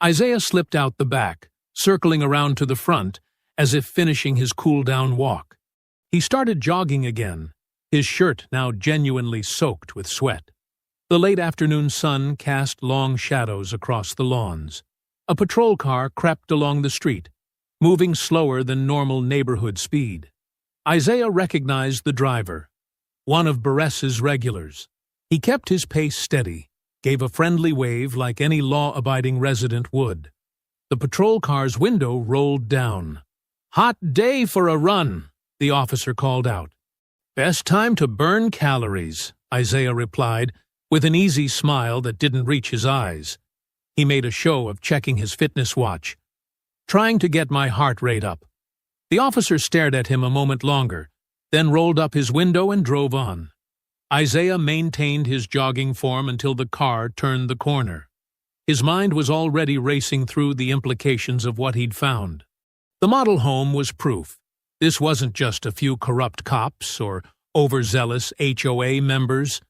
Speaker 1: Isaiah slipped out the back, circling around to the front, as if finishing his cool-down walk. He started jogging again, his shirt now genuinely soaked with sweat. The late afternoon sun cast long shadows across the lawns. A patrol car crept along the street, moving slower than normal neighborhood speed. Isaiah recognized the driver, one of Baress's regulars. He kept his pace steady, gave a friendly wave like any law-abiding resident would. The patrol car's window rolled down. "Hot day for a run," the officer called out. "Best time to burn calories," Isaiah replied, with an easy smile that didn't reach his eyes. He made a show of checking his fitness watch. "Trying to get my heart rate up." The officer stared at him a moment longer, then rolled up his window and drove on. Isaiah maintained his jogging form until the car turned the corner. His mind was already racing through the implications of what he'd found. The model home was proof. This wasn't just a few corrupt cops or overzealous HOA members.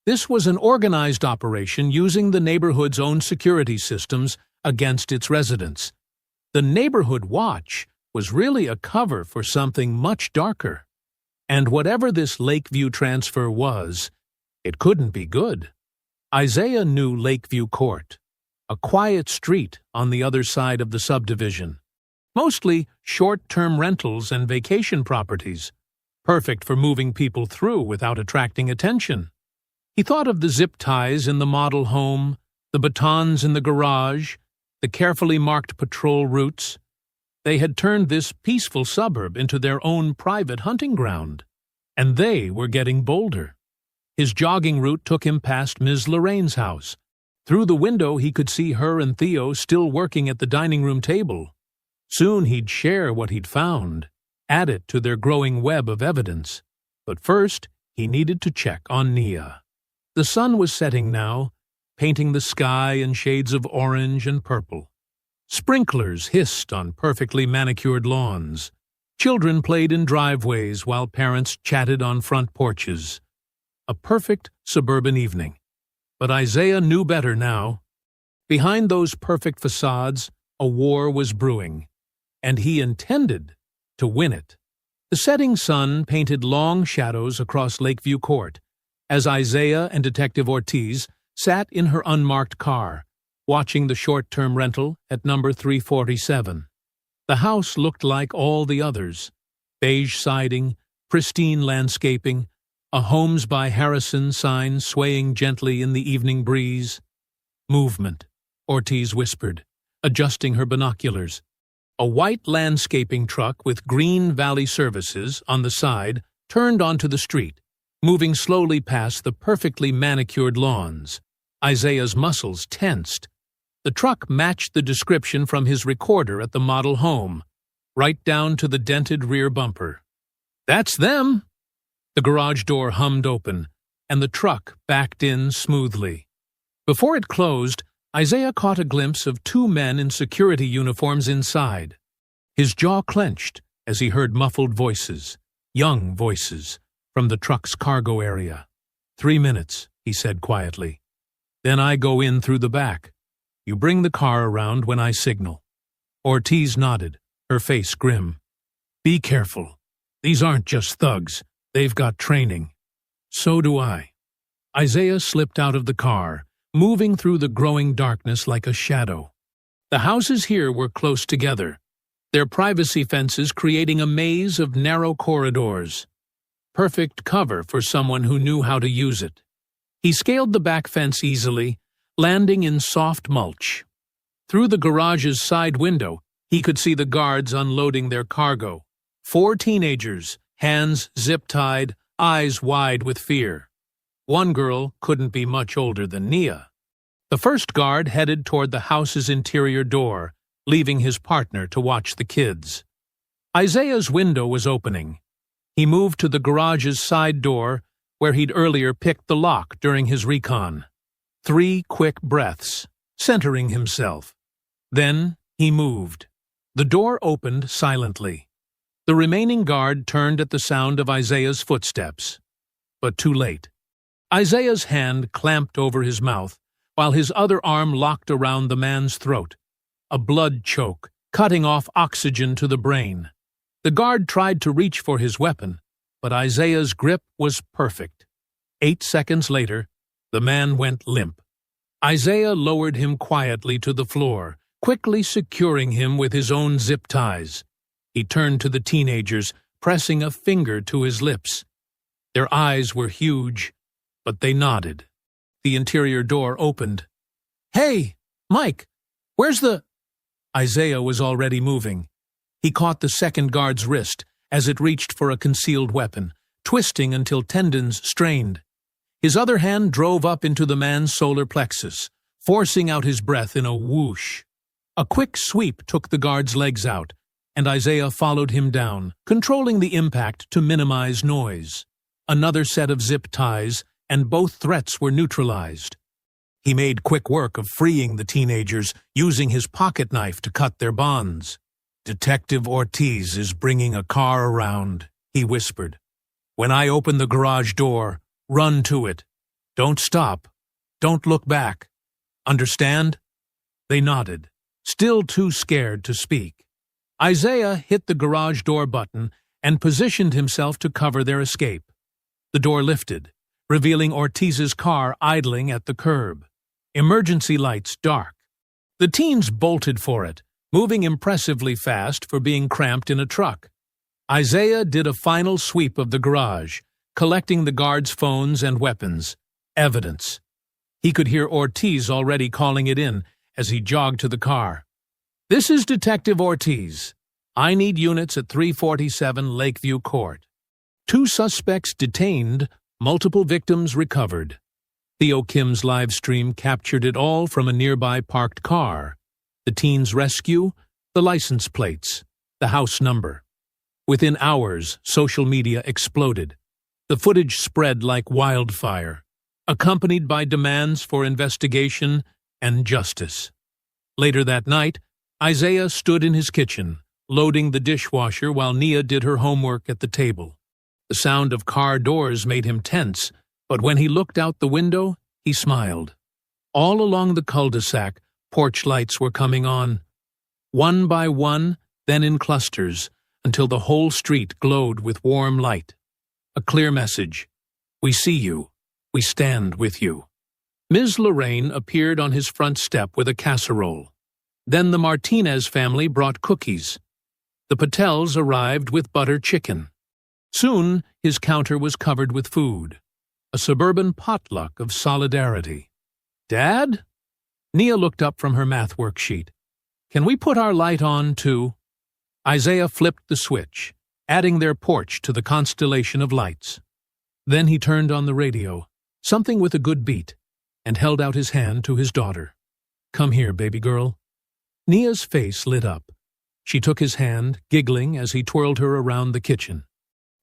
Speaker 1: This was an organized operation using the neighborhood's own security systems against its residents. The Neighborhood Watch was really a cover for something much darker. And whatever this Lakeview transfer was, it couldn't be good. Isaiah knew Lakeview Court, a quiet street on the other side of the subdivision. Mostly short-term rentals and vacation properties, perfect for moving people through without attracting attention. He thought of the zip ties in the model home, the batons in the garage, the carefully marked patrol routes. They had turned this peaceful suburb into their own private hunting ground, and they were getting bolder. His jogging route took him past Ms. Lorraine's house. Through the window he could see her and Theo still working at the dining room table. Soon he'd share what he'd found, add it to their growing web of evidence. But first, he needed to check on Nia. The sun was setting now, painting the sky in shades of orange and purple. Sprinklers hissed on perfectly manicured lawns. Children played in driveways while parents chatted on front porches. A perfect suburban evening. But Isaiah knew better now. Behind those perfect facades, a war was brewing, and he intended to win it. The setting sun painted long shadows across Lakeview Court as Isaiah and Detective Ortiz sat in her unmarked car, watching the short-term rental at number 347. The house looked like all the others. Beige siding, pristine landscaping, a Homes by Harrison sign swaying gently in the evening breeze. "Movement," Ortiz whispered, adjusting her binoculars. A white landscaping truck with Green Valley Services on the side turned onto the street, moving slowly past the perfectly manicured lawns. Isaiah's muscles tensed. The truck matched the description from his recorder at the model home, right down to the dented rear bumper. "That's them!" The garage door hummed open, and the truck backed in smoothly. Before it closed, Isaiah caught a glimpse of two men in security uniforms inside. His jaw clenched as he heard muffled voices, young voices, from the truck's cargo area. 3 minutes, he said quietly. "Then I go in through the back. You bring the car around when I signal." Ortiz nodded, her face grim. "Be careful. These aren't just thugs. They've got training." "So do I." Isaiah slipped out of the car, moving through the growing darkness like a shadow. The houses here were close together, their privacy fences creating a maze of narrow corridors. Perfect cover for someone who knew how to use it. He scaled the back fence easily, landing in soft mulch. Through the garage's side window, he could see the guards unloading their cargo. 4 teenagers, hands zip-tied, eyes wide with fear. One girl couldn't be much older than Nia. The first guard headed toward the house's interior door, leaving his partner to watch the kids. Isaiah's window was opening. He moved to the garage's side door, where he'd earlier picked the lock during his recon. 3 quick breaths, centering himself. Then he moved. The door opened silently. The remaining guard turned at the sound of Isaiah's footsteps. But too late. Isaiah's hand clamped over his mouth, while his other arm locked around the man's throat. A blood choke, cutting off oxygen to the brain. The guard tried to reach for his weapon, but Isaiah's grip was perfect. 8 seconds later, the man went limp. Isaiah lowered him quietly to the floor, quickly securing him with his own zip ties. He turned to the teenagers, pressing a finger to his lips. Their eyes were huge, but they nodded. The interior door opened. "Hey, Mike, where's the—" Isaiah was already moving. He caught the second guard's wrist as it reached for a concealed weapon, twisting until tendons strained. His other hand drove up into the man's solar plexus, forcing out his breath in a whoosh. A quick sweep took the guard's legs out, and Isaiah followed him down, controlling the impact to minimize noise. Another set of zip ties, and both threats were neutralized. He made quick work of freeing the teenagers, using his pocket knife to cut their bonds. "Detective Ortiz is bringing a car around," he whispered. "When I open the garage door, run to it. Don't stop. Don't look back. Understand?" They nodded, still too scared to speak. Isaiah hit the garage door button and positioned himself to cover their escape. The door lifted, revealing Ortiz's car idling at the curb. Emergency lights dark. The teens bolted for it, moving impressively fast for being cramped in a truck. Isaiah did a final sweep of the garage, collecting the guards' phones and weapons. Evidence. He could hear Ortiz already calling it in as he jogged to the car. "This is Detective Ortiz. I need units at 347 Lakeview Court. 2 suspects detained, multiple victims recovered." Theo Kim's live stream captured it all from a nearby parked car. The teens' rescue, the license plates, the house number. Within hours, social media exploded. The footage spread like wildfire, accompanied by demands for investigation and justice. Later that night, Isaiah stood in his kitchen, loading the dishwasher while Nia did her homework at the table. The sound of car doors made him tense, but when he looked out the window, he smiled. All along the cul-de-sac, porch lights were coming on. One by one, then in clusters, until the whole street glowed with warm light. A clear message. "We see you. We stand with you." Ms. Lorraine appeared on his front step with a casserole. Then the Martinez family brought cookies. The Patels arrived with butter chicken. Soon, his counter was covered with food. A suburban potluck of solidarity. "Dad?" Nia looked up from her math worksheet. "Can we put our light on, too?" Isaiah flipped the switch, adding their porch to the constellation of lights. Then he turned on the radio, something with a good beat, and held out his hand to his daughter. "Come here, baby girl." Nia's face lit up. She took his hand, giggling as he twirled her around the kitchen.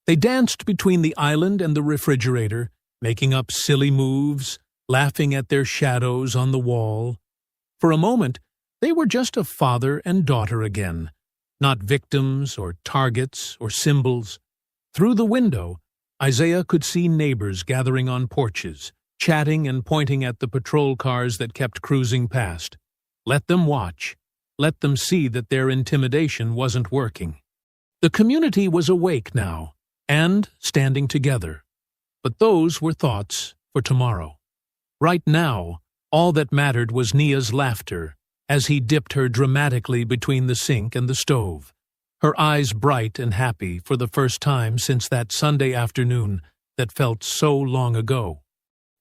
Speaker 1: They danced between the island and the refrigerator, making up silly moves, laughing at their shadows on the wall. For a moment, they were just a father and daughter again, not victims or targets or symbols. Through the window, Isaiah could see neighbors gathering on porches, chatting and pointing at the patrol cars that kept cruising past. Let them watch. Let them see that their intimidation wasn't working. The community was awake now, and standing together. But those were thoughts for tomorrow. Right now, all that mattered was Nia's laughter, as he dipped her dramatically between the sink and the stove, her eyes bright and happy for the first time since that Sunday afternoon that felt so long ago.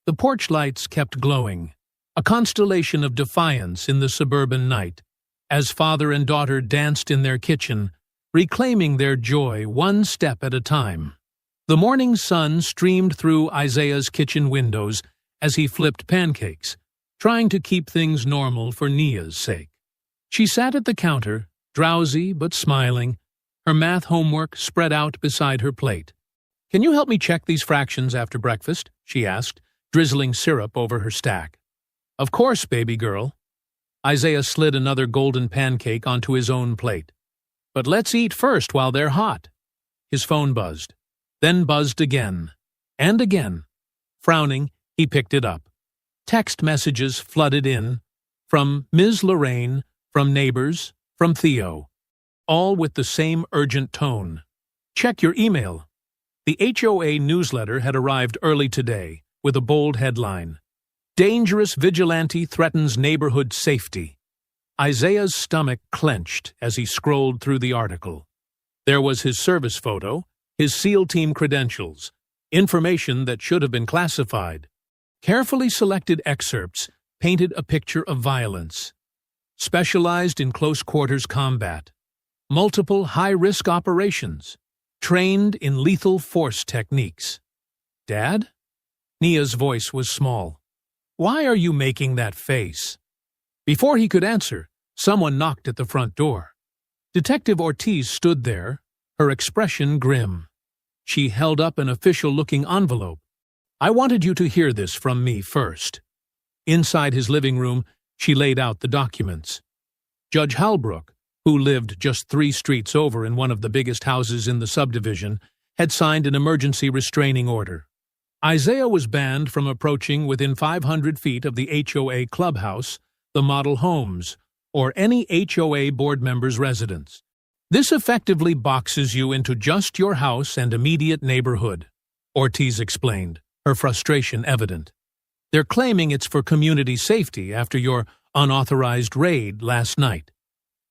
Speaker 1: The porch lights kept glowing, a constellation of defiance in the suburban night, as father and daughter danced in their kitchen, reclaiming their joy one step at a time. The morning sun streamed through Isaiah's kitchen windows as he flipped pancakes, trying to keep things normal for Nia's sake. She sat at the counter, drowsy but smiling, her math homework spread out beside her plate. "Can you help me check these fractions after breakfast?" she asked, drizzling syrup over her stack. "Of course, baby girl." Isaiah slid another golden pancake onto his own plate. "But let's eat first while they're hot." His phone buzzed, then buzzed again, and again. Frowning, he picked it up. Text messages flooded in, from Ms. Lorraine, from neighbors, from Theo, all with the same urgent tone. "Check your email." The HOA newsletter had arrived early today, with a bold headline, "Dangerous vigilante threatens neighborhood safety." Isaiah's stomach clenched as he scrolled through the article. There was his service photo, his SEAL team credentials, information that should have been classified. Carefully selected excerpts painted a picture of violence. Specialized in close-quarters combat. Multiple high-risk operations. Trained in lethal force techniques. "Dad?" Nia's voice was small. "Why are you making that face?" Before he could answer, someone knocked at the front door. Detective Ortiz stood there, her expression grim. She held up an official-looking envelope. "I wanted you to hear this from me first." Inside his living room, she laid out the documents. Judge Halbrook, who lived just 3 streets over in one of the biggest houses in the subdivision, had signed an emergency restraining order. Isaiah was banned from approaching within 500 feet of the HOA clubhouse, the model homes, or any HOA board member's residence. "This effectively boxes you into just your house and immediate neighborhood," Ortiz explained, her frustration evident. "They're claiming it's for community safety after your unauthorized raid last night."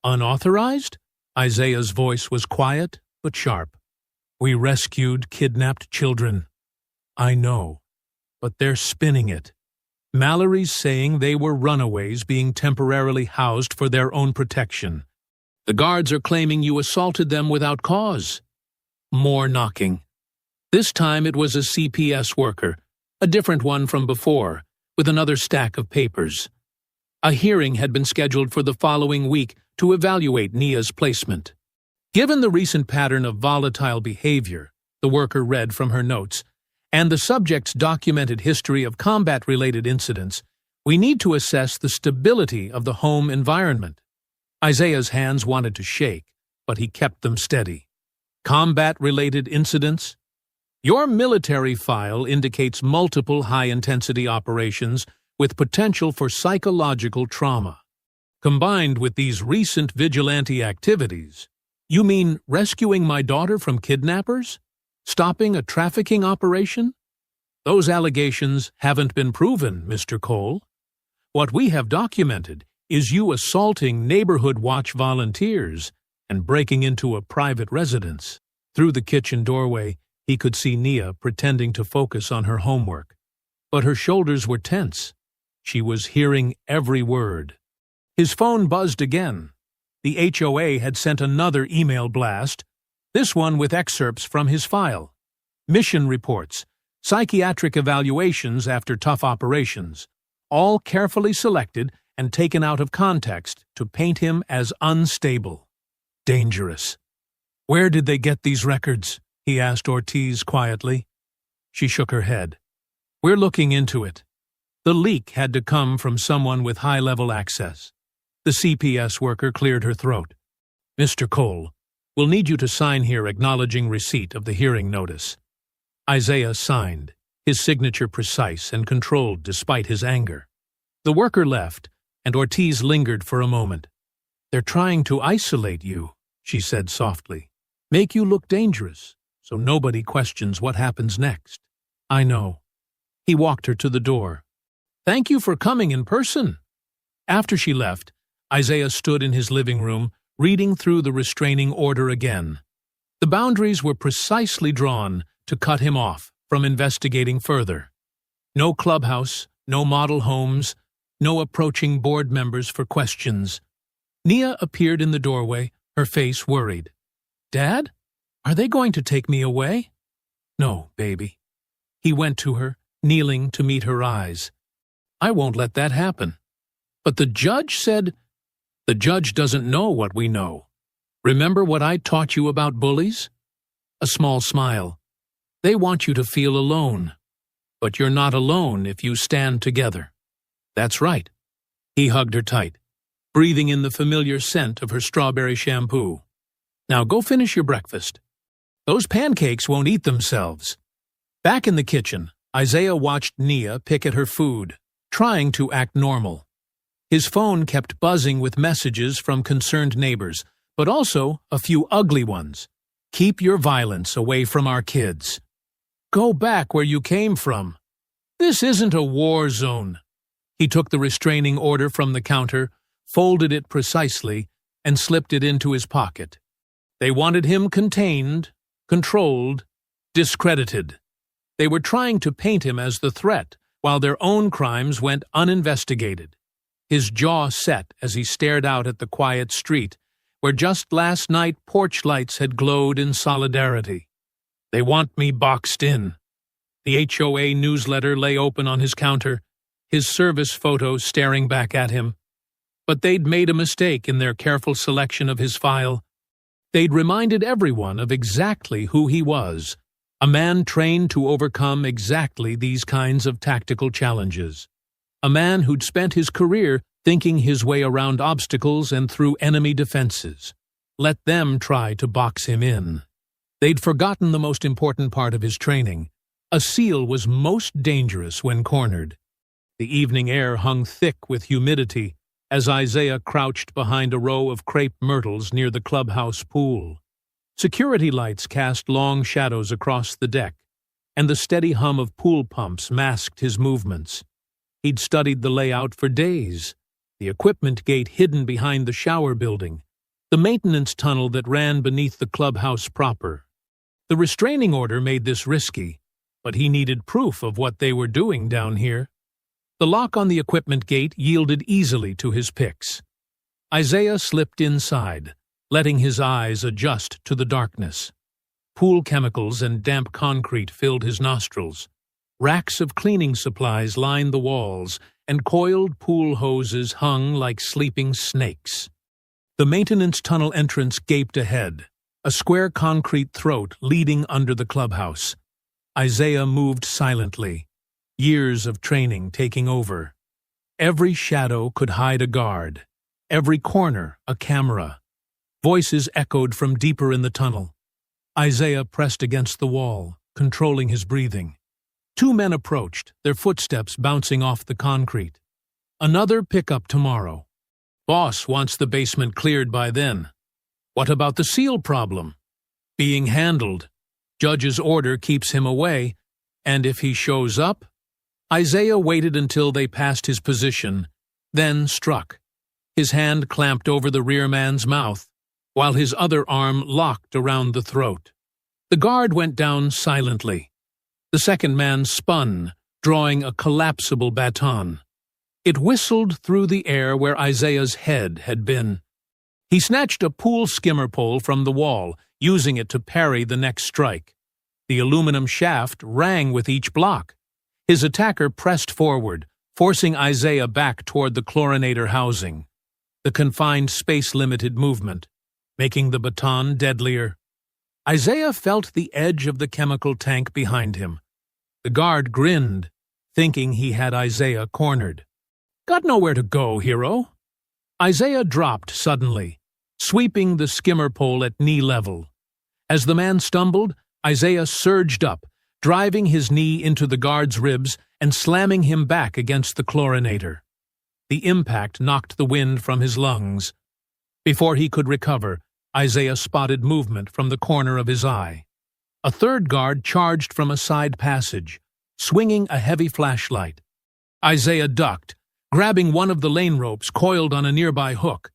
Speaker 1: "Unauthorized?" Isaiah's voice was quiet but sharp. "We rescued kidnapped children." "I know, but they're spinning it. Mallory's saying they were runaways being temporarily housed for their own protection. The guards are claiming you assaulted them without cause." More knocking. This time it was a CPS worker, a different one from before, with another stack of papers. A hearing had been scheduled for the following week to evaluate Nia's placement. Given the recent pattern of volatile behavior, the worker read from her notes, and the subject's documented history of combat-related incidents, we need to assess the stability of the home environment. Isaiah's hands wanted to shake, but he kept them steady. Combat-related incidents? Your military file indicates multiple high-intensity operations with potential for psychological trauma. Combined with these recent vigilante activities, you mean rescuing my daughter from kidnappers? Stopping a trafficking operation? Those allegations haven't been proven, Mr. Cole. What we have documented is you assaulting neighborhood watch volunteers and breaking into a private residence. Through the kitchen doorway, he could see Nia pretending to focus on her homework. But her shoulders were tense. She was hearing every word. His phone buzzed again. The HOA had sent another email blast, this one with excerpts from his file. Mission reports, psychiatric evaluations after tough operations, all carefully selected and taken out of context to paint him as unstable. Dangerous. "Where did they get these records?" he asked Ortiz quietly. She shook her head. "We're looking into it. The leak had to come from someone with high-level access." The CPS worker cleared her throat. "Mr. Cole, we'll need you to sign here acknowledging receipt of the hearing notice." Isaiah signed, his signature precise and controlled despite his anger. The worker left, and Ortiz lingered for a moment. "They're trying to isolate you," she said softly. "Make you look dangerous, so nobody questions what happens next." "I know." He walked her to the door. "Thank you for coming in person." After she left, Isaiah stood in his living room, reading through the restraining order again. The boundaries were precisely drawn to cut him off from investigating further. No clubhouse, no model homes, no approaching board members for questions. Nia appeared in the doorway, her face worried. "Dad? Are they going to take me away?" "No, baby." He went to her, kneeling to meet her eyes. "I won't let that happen." "But the judge said—" "The judge doesn't know what we know. Remember what I taught you about bullies?" A small smile. "They want you to feel alone. But you're not alone if you stand together." "That's right." He hugged her tight, breathing in the familiar scent of her strawberry shampoo. "Now go finish your breakfast. Those pancakes won't eat themselves." Back in the kitchen, Isaiah watched Nia pick at her food, trying to act normal. His phone kept buzzing with messages from concerned neighbors, but also a few ugly ones. "Keep your violence away from our kids." "Go back where you came from. This isn't a war zone." He took the restraining order from the counter, folded it precisely, and slipped it into his pocket. They wanted him contained, controlled, discredited. They were trying to paint him as the threat, while their own crimes went uninvestigated. His jaw set as he stared out at the quiet street, where just last night porch lights had glowed in solidarity. "They want me boxed in." The HOA newsletter lay open on his counter, his service photo staring back at him. But they'd made a mistake in their careful selection of his file. They'd reminded everyone of exactly who he was, a man trained to overcome exactly these kinds of tactical challenges. A man who'd spent his career thinking his way around obstacles and through enemy defenses. Let them try to box him in. They'd forgotten the most important part of his training. A SEAL was most dangerous when cornered. The evening air hung thick with humidity as Isaiah crouched behind a row of crepe myrtles near the clubhouse pool. Security lights cast long shadows across the deck, and the steady hum of pool pumps masked his movements. He'd studied the layout for days. The equipment gate hidden behind the shower building, the maintenance tunnel that ran beneath the clubhouse proper. The restraining order made this risky, but he needed proof of what they were doing down here. The lock on the equipment gate yielded easily to his picks. Isaiah slipped inside, letting his eyes adjust to the darkness. Pool chemicals and damp concrete filled his nostrils. Racks of cleaning supplies lined the walls, and coiled pool hoses hung like sleeping snakes. The maintenance tunnel entrance gaped ahead, a square concrete throat leading under the clubhouse. Isaiah moved silently, years of training taking over. Every shadow could hide a guard, every corner a camera. Voices echoed from deeper in the tunnel. Isaiah pressed against the wall, controlling his breathing. Two men approached, their footsteps bouncing off the concrete. "Another pickup tomorrow. Boss wants the basement cleared by then." "What about the SEAL problem?" "Being handled. Judge's order keeps him away, and if he shows up—" Isaiah waited until they passed his position, then struck. His hand clamped over the rear man's mouth, while his other arm locked around the throat. The guard went down silently. The second man spun, drawing a collapsible baton. It whistled through the air where Isaiah's head had been. He snatched a pool skimmer pole from the wall, using it to parry the next strike. The aluminum shaft rang with each block. His attacker pressed forward, forcing Isaiah back toward the chlorinator housing. The confined space-limited movement, making the baton deadlier. Isaiah felt the edge of the chemical tank behind him. The guard grinned, thinking he had Isaiah cornered. "Got nowhere to go, hero." Isaiah dropped suddenly, sweeping the skimmer pole at knee level. As the man stumbled, Isaiah surged up, driving his knee into the guard's ribs and slamming him back against the chlorinator. The impact knocked the wind from his lungs. Before he could recover, Isaiah spotted movement from the corner of his eye. A third guard charged from a side passage, swinging a heavy flashlight. Isaiah ducked, grabbing one of the lane ropes coiled on a nearby hook.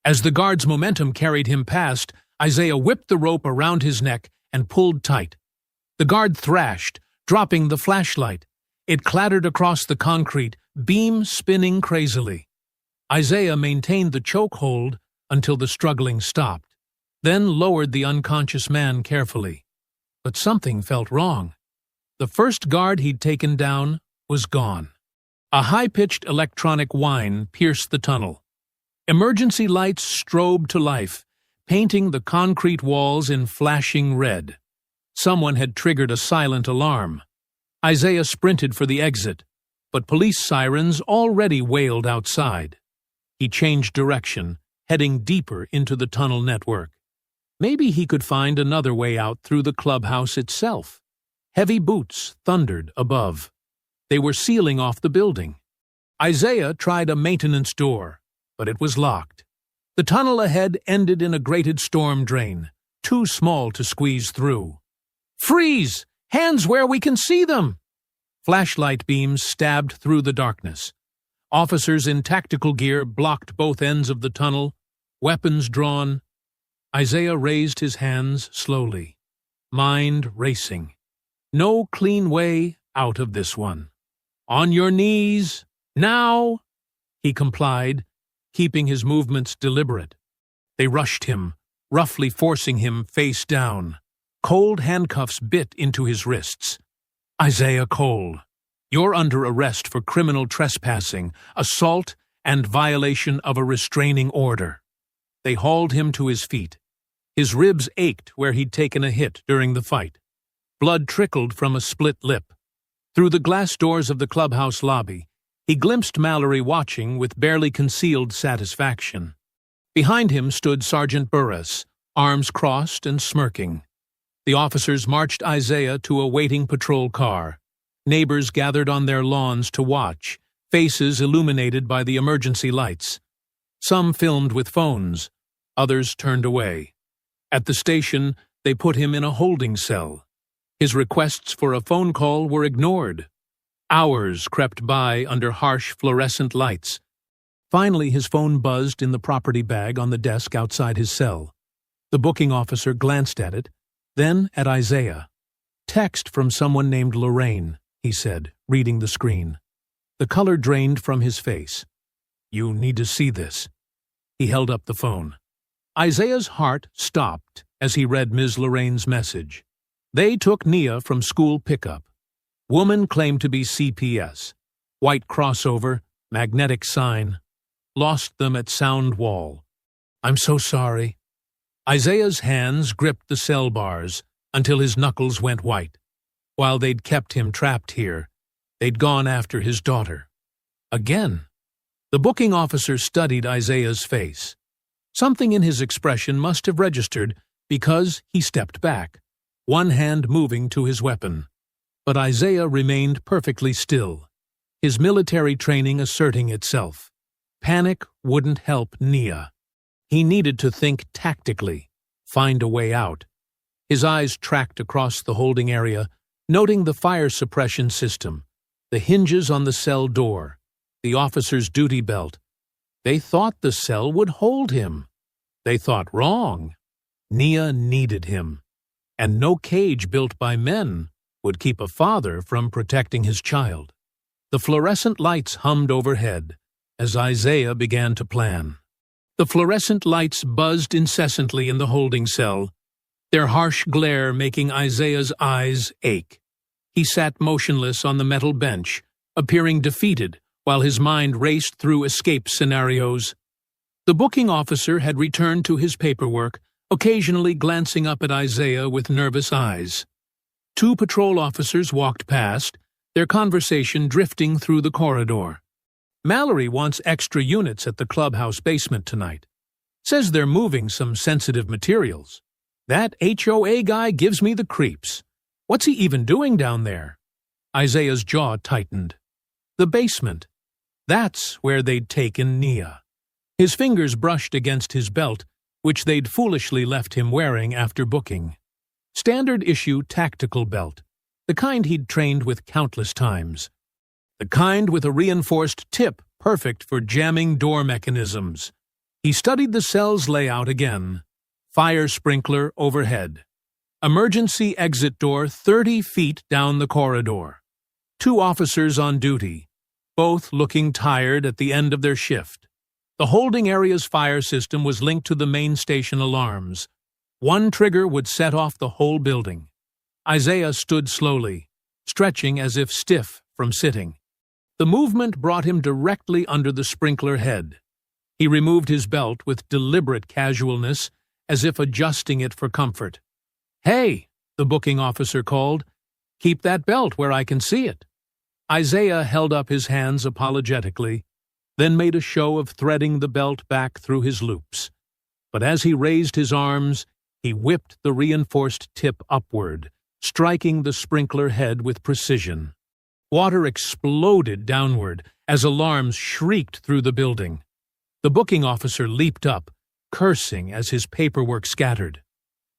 Speaker 1: As the guard's momentum carried him past, Isaiah whipped the rope around his neck and pulled tight. The guard thrashed, dropping the flashlight. It clattered across the concrete, beam spinning crazily. Isaiah maintained the chokehold until the struggling stopped, then lowered the unconscious man carefully. But something felt wrong. The first guard he'd taken down was gone. A high-pitched electronic whine pierced the tunnel. Emergency lights strobed to life, painting the concrete walls in flashing red. Someone had triggered a silent alarm. Isaiah sprinted for the exit, but police sirens already wailed outside. He changed direction, heading deeper into the tunnel network. Maybe he could find another way out through the clubhouse itself. Heavy boots thundered above. They were sealing off the building. Isaiah tried a maintenance door, but it was locked. The tunnel ahead ended in a grated storm drain, too small to squeeze through. "Freeze! Hands where we can see them!" Flashlight beams stabbed through the darkness. Officers in tactical gear blocked both ends of the tunnel, weapons drawn. Isaiah raised his hands slowly, mind racing. No clean way out of this one. "On your knees, now!" He complied, keeping his movements deliberate. They rushed him, roughly forcing him face down. Cold handcuffs bit into his wrists. "Isaiah Cole, you're under arrest for criminal trespassing, assault, and violation of a restraining order." They hauled him to his feet. His ribs ached where he'd taken a hit during the fight. Blood trickled from a split lip. Through the glass doors of the clubhouse lobby, he glimpsed Mallory watching with barely concealed satisfaction. Behind him stood Sergeant Burris, arms crossed and smirking. The officers marched Isaiah to a waiting patrol car. Neighbors gathered on their lawns to watch, faces illuminated by the emergency lights. Some filmed with phones, others turned away. At the station, they put him in a holding cell. His requests for a phone call were ignored. Hours crept by under harsh fluorescent lights. Finally, his phone buzzed in the property bag on the desk outside his cell. The booking officer glanced at it, then at Isaiah. "Text from someone named Lorraine," he said, reading the screen. The color drained from his face. "You need to see this." He held up the phone. Isaiah's heart stopped as he read Ms. Lorraine's message. They took Nia from school pickup. Woman claimed to be CPS. White crossover, magnetic sign. Lost them at Sound Wall. "I'm so sorry." Isaiah's hands gripped the cell bars until his knuckles went white. While they'd kept him trapped here, they'd gone after his daughter. Again. The booking officer studied Isaiah's face. Something in his expression must have registered because he stepped back, one hand moving to his weapon. But Isaiah remained perfectly still, his military training asserting itself. Panic wouldn't help Nia. He needed to think tactically, find a way out. His eyes tracked across the holding area, noting the fire suppression system, the hinges on the cell door, the officer's duty belt. They thought the cell would hold him. They thought wrong. Nia needed him, and no cage built by men would keep a father from protecting his child. The fluorescent lights hummed overhead as Isaiah began to plan. The fluorescent lights buzzed incessantly in the holding cell, their harsh glare making Isaiah's eyes ache. He sat motionless on the metal bench, appearing defeated while his mind raced through escape scenarios. The booking officer had returned to his paperwork, occasionally glancing up at Isaiah with nervous eyes. Two patrol officers walked past, their conversation drifting through the corridor. "Mallory wants extra units at the clubhouse basement tonight. Says they're moving some sensitive materials. That HOA guy gives me the creeps. What's he even doing down there?" Isaiah's jaw tightened. The basement. That's where they'd taken Nia. His fingers brushed against his belt, which they'd foolishly left him wearing after booking. Standard-issue tactical belt, the kind he'd trained with countless times. The kind with a reinforced tip perfect for jamming door mechanisms. He studied the cell's layout again. Fire sprinkler overhead. Emergency exit door 30 feet down the corridor. Two officers on duty. both looking tired at the end of their shift. The holding area's fire system was linked to the main station alarms. One trigger would set off the whole building. Isaiah stood slowly, stretching as if stiff from sitting. The movement brought him directly under the sprinkler head. He removed his belt with deliberate casualness, as if adjusting it for comfort. "Hey," the booking officer called, "keep that belt where I can see it." Isaiah held up his hands apologetically, then made a show of threading the belt back through his loops. But as he raised his arms, he whipped the reinforced tip upward, striking the sprinkler head with precision. Water exploded downward as alarms shrieked through the building. The booking officer leaped up, cursing as his paperwork scattered.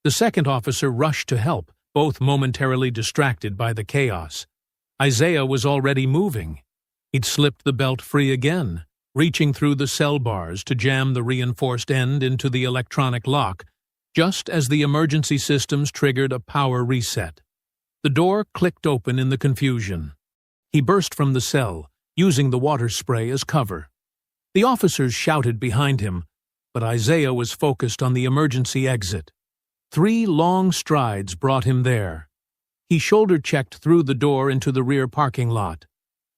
Speaker 1: The second officer rushed to help, both momentarily distracted by the chaos. Isaiah was already moving. He'd slipped the belt free again, reaching through the cell bars to jam the reinforced end into the electronic lock, just as the emergency systems triggered a power reset. The door clicked open in the confusion. He burst from the cell, using the water spray as cover. The officers shouted behind him, but Isaiah was focused on the emergency exit. 3 long strides brought him there. He shoulder-checked through the door into the rear parking lot,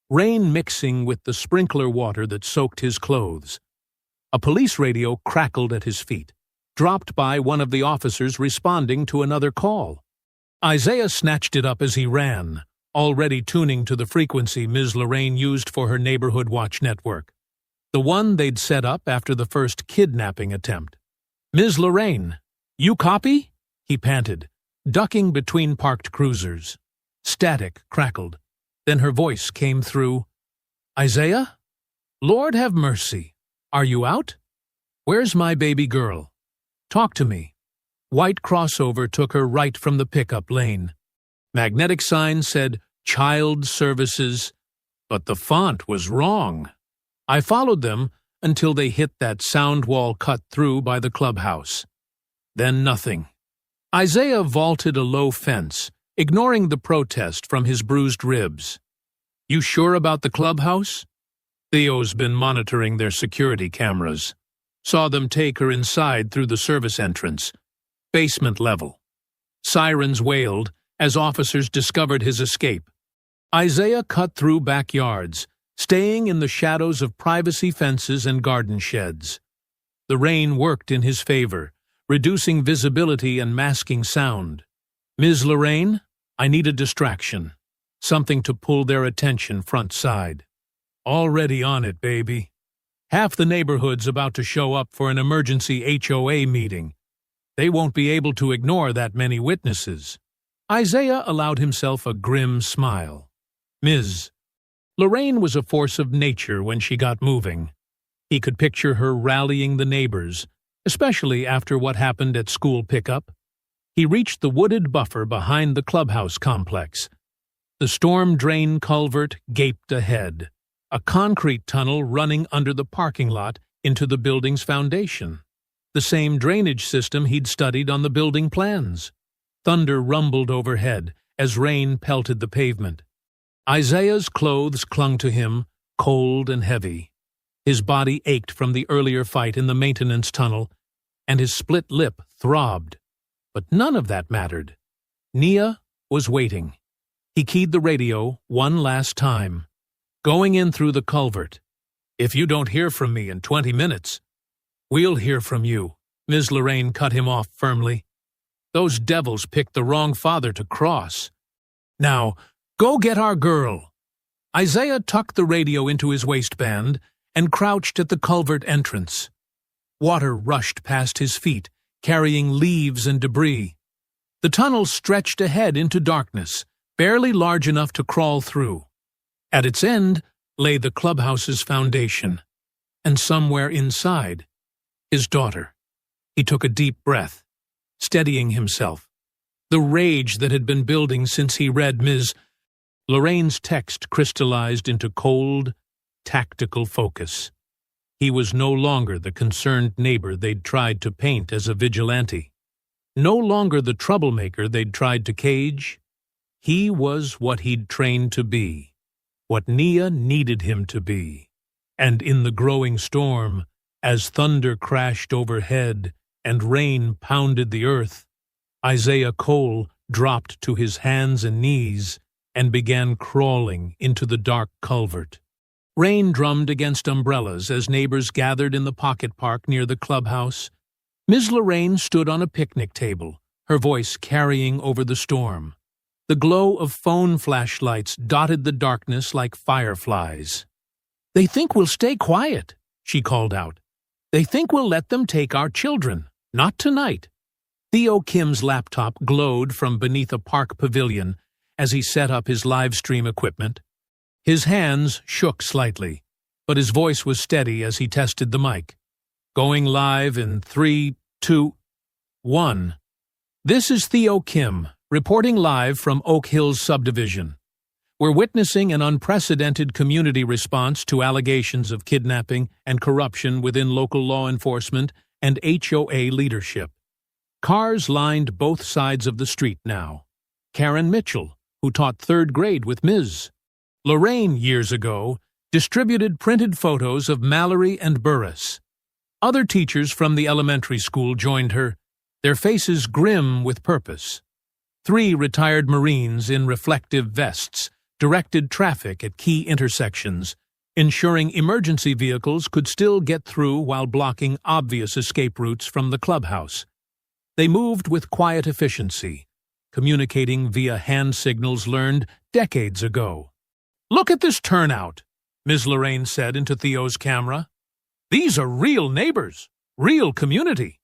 Speaker 1: rain mixing with the sprinkler water that soaked his clothes. A police radio crackled at his feet, dropped by one of the officers responding to another call. Isaiah snatched it up as he ran, already tuning to the frequency Ms. Lorraine used for her neighborhood watch network, the one they'd set up after the first kidnapping attempt. "Ms. Lorraine, you copy?" he panted, ducking between parked cruisers. Static crackled. Then her voice came through. "Isaiah? Lord have mercy. Are you out? Where's my baby girl? Talk to me." White crossover took her right from the pickup lane. Magnetic sign said Child Services, but the font was wrong. I followed them until they hit that sound wall cut through by the clubhouse. Then nothing. Isaiah vaulted a low fence, ignoring the protest from his bruised ribs. "You sure about the clubhouse?" Theo's been monitoring their security cameras. Saw them take her inside through the service entrance. Basement level. Sirens wailed as officers discovered his escape. Isaiah cut through backyards, staying in the shadows of privacy fences and garden sheds. The rain worked in his favor, reducing visibility and masking sound. "Ms. Lorraine, I need a distraction. Something to pull their attention front side." "Already on it, baby. Half the neighborhood's about to show up for an emergency HOA meeting. They won't be able to ignore that many witnesses." Isaiah allowed himself a grim smile. "Ms. Lorraine was a force of nature when she got moving. He could picture her rallying the neighbors, especially after what happened at school pickup. He reached the wooded buffer behind the clubhouse complex. The storm drain culvert gaped ahead, a concrete tunnel running under the parking lot into the building's foundation. The same drainage system he'd studied on the building plans. Thunder rumbled overhead as rain pelted the pavement. Isaiah's clothes clung to him, cold and heavy. His body ached from the earlier fight in the maintenance tunnel, and his split lip throbbed. But none of that mattered. Nia was waiting. He keyed the radio one last time. "Going in through the culvert. If you don't hear from me in 20 minutes, we'll hear from you." Ms. Lorraine cut him off firmly. "Those devils picked the wrong father to cross. Now, go get our girl." Isaiah tucked the radio into his waistband and crouched at the culvert entrance. Water rushed past his feet, carrying leaves and debris. The tunnel stretched ahead into darkness, barely large enough to crawl through. At its end lay the clubhouse's foundation, and somewhere inside, his daughter. He took a deep breath, steadying himself. The rage that had been building since he read Ms. Lorraine's text crystallized into cold, tactical focus. He was no longer the concerned neighbor they'd tried to paint as a vigilante. No longer the troublemaker they'd tried to cage. He was what he'd trained to be. what Nia needed him to be. And in the growing storm, as thunder crashed overhead and rain pounded the earth, Isaiah Cole dropped to his hands and knees and began crawling into the dark culvert. Rain drummed against umbrellas as neighbors gathered in the pocket park near the clubhouse. Ms. Lorraine stood on a picnic table, her voice carrying over the storm. The glow of phone flashlights dotted the darkness like fireflies. "They think we'll stay quiet," she called out. "They think we'll let them take our children. Not tonight." Theo Kim's laptop glowed from beneath a park pavilion as he set up his live stream equipment. His hands shook slightly, but his voice was steady as he tested the mic. Going live in 3, 2, 1. This is Theo Kim, reporting live from Oak Hills subdivision. We're witnessing an unprecedented community response to allegations of kidnapping and corruption within local law enforcement and HOA leadership. Cars lined both sides of the street now. Karen Mitchell, who taught 3rd grade with Ms. Lorraine years ago, distributed printed photos of Mallory and Burris. Other teachers from the elementary school joined her, their faces grim with purpose. 3 retired Marines in reflective vests directed traffic at key intersections, ensuring emergency vehicles could still get through while blocking obvious escape routes from the clubhouse. They moved with quiet efficiency, communicating via hand signals learned decades ago. "Look at this turnout," Ms. Lorraine said into Theo's camera. "These are real neighbors, real community,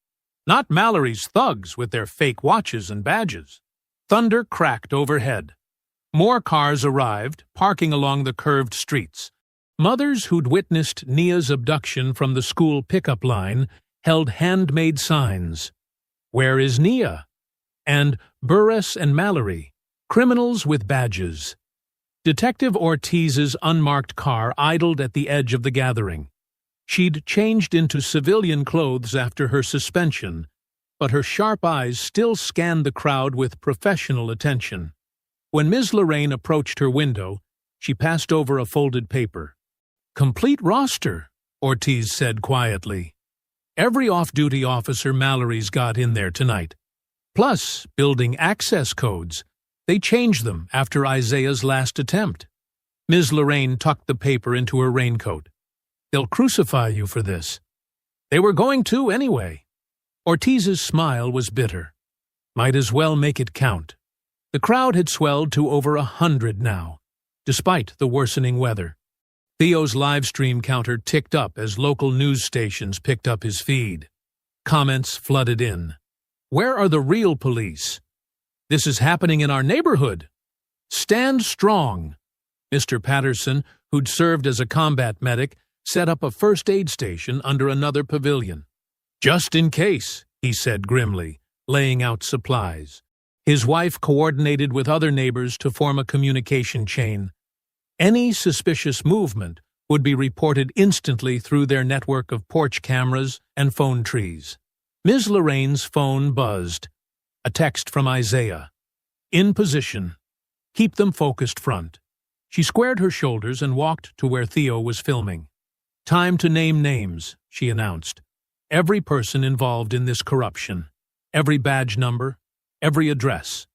Speaker 1: not Mallory's thugs with their fake watches and badges." Thunder cracked overhead. More cars arrived, parking along the curved streets. Mothers who'd witnessed Nia's abduction from the school pickup line held handmade signs. "Where is Nia?" and "Burris and Mallory, criminals with badges." Detective Ortiz's unmarked car idled at the edge of the gathering. She'd changed into civilian clothes after her suspension, but her sharp eyes still scanned the crowd with professional attention. When Ms. Lorraine approached her window, she passed over a folded paper. "Complete roster," Ortiz said quietly. "Every off-duty officer Mallory's got in there tonight. Plus, building access codes. They changed them after Isaiah's last attempt." Ms. Lorraine tucked the paper into her raincoat. "They'll crucify you for this." "They were going to anyway." Ortiz's smile was bitter. Might as well make it count. The crowd had swelled to over 100 now, despite the worsening weather. Theo's live stream counter ticked up as local news stations picked up his feed. Comments flooded in. "Where are the real police? This is happening in our neighborhood. Stand strong." Mr. Patterson, who'd served as a combat medic, set up a first aid station under another pavilion. "Just in case," he said grimly, laying out supplies. His wife coordinated with other neighbors to form a communication chain. Any suspicious movement would be reported instantly through their network of porch cameras and phone trees. Ms. Lorraine's phone buzzed. A text from Isaiah. "In position. Keep them focused front." She squared her shoulders and walked to where Theo was filming. "Time to name names," she announced. "Every person involved in this corruption. Every badge number. Every address.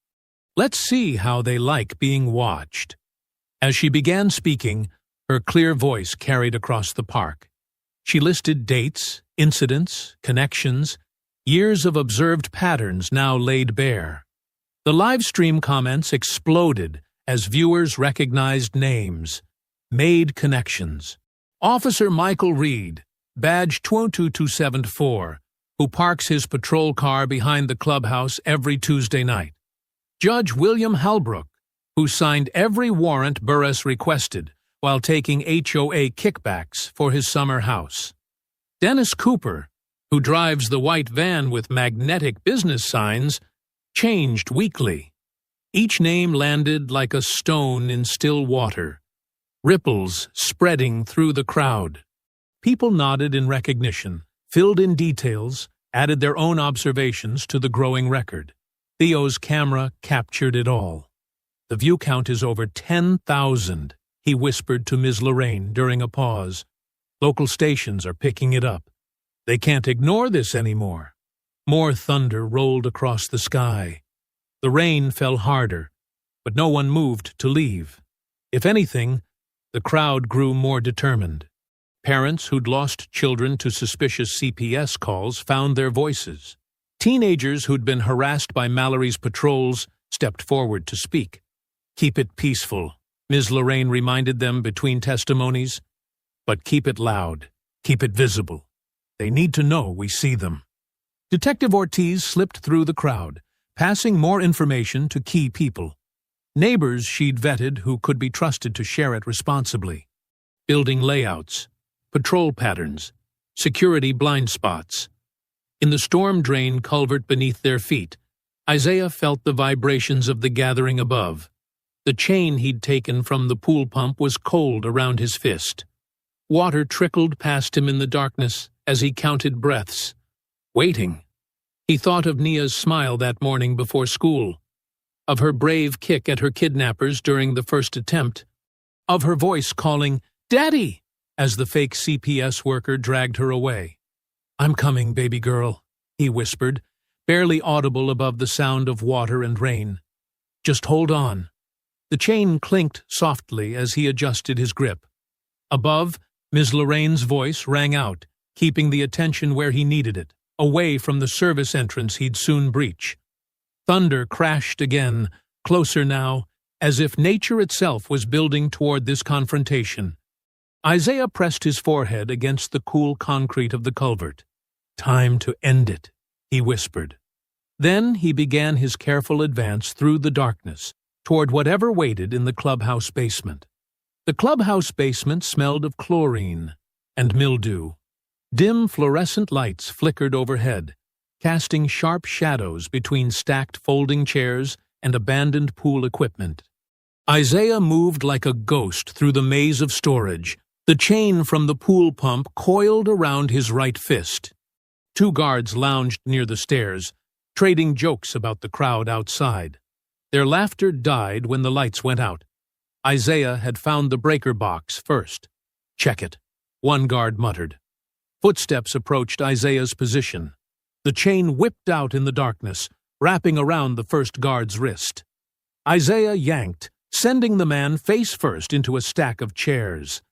Speaker 1: Let's see how they like being watched." As she began speaking, her clear voice carried across the park. She listed dates, incidents, connections, years of observed patterns now laid bare. The live stream comments exploded as viewers recognized names, made connections. Officer Michael Reed, badge 22274, who parks his patrol car behind the clubhouse every Tuesday night. Judge William Halbrook, who signed every warrant Burris requested while taking HOA kickbacks for his summer house. Dennis Cooper, who drives the white van with magnetic business signs, changed weekly. Each name landed like a stone in still water, ripples spreading through the crowd. People nodded in recognition, filled in details, added their own observations to the growing record. Theo's camera captured it all. The view count is over 10,000. he whispered to Ms. Lorraine during a pause. "Local stations are picking it up. They can't ignore this anymore." More thunder rolled across the sky. The rain fell harder, but no one moved to leave. If anything, the crowd grew more determined. Parents who'd lost children to suspicious CPS calls found their voices. Teenagers who'd been harassed by Mallory's patrols stepped forward to speak. "Keep it peaceful," Ms. Lorraine reminded them between testimonies. "But keep it loud. Keep it visible. They need to know we see them." Detective Ortiz slipped through the crowd, passing more information to key people. Neighbors she'd vetted who could be trusted to share it responsibly. Building layouts, patrol patterns, security blind spots. In the storm drain culvert beneath their feet, Isaiah felt the vibrations of the gathering above. The chain he'd taken from the pool pump was cold around his fist. Water trickled past him in the darkness as he counted breaths. Waiting. He thought of Nia's smile that morning before school, of her brave kick at her kidnappers during the first attempt, of her voice calling, "Daddy!" as the fake CPS worker dragged her away. "I'm coming, baby girl," he whispered, barely audible above the sound of water and rain. "Just hold on." The chain clinked softly as he adjusted his grip. Above, Ms. Lorraine's voice rang out, keeping the attention where he needed it, away from the service entrance he'd soon breach. Thunder crashed again, closer now, as if nature itself was building toward this confrontation. Isaiah pressed his forehead against the cool concrete of the culvert. "Time to end it," he whispered. Then he began his careful advance through the darkness, toward whatever waited in the clubhouse basement. The clubhouse basement smelled of chlorine and mildew. Dim fluorescent lights flickered overhead, casting sharp shadows between stacked folding chairs and abandoned pool equipment. Isaiah moved like a ghost through the maze of storage, the chain from the pool pump coiled around his right fist. 2 guards lounged near the stairs, trading jokes about the crowd outside. Their laughter died when the lights went out. Isaiah had found the breaker box first. "Check it," one guard muttered. Footsteps approached Isaiah's position. The chain whipped out in the darkness, wrapping around the first guard's wrist. Isaiah yanked, sending the man face first into a stack of chairs.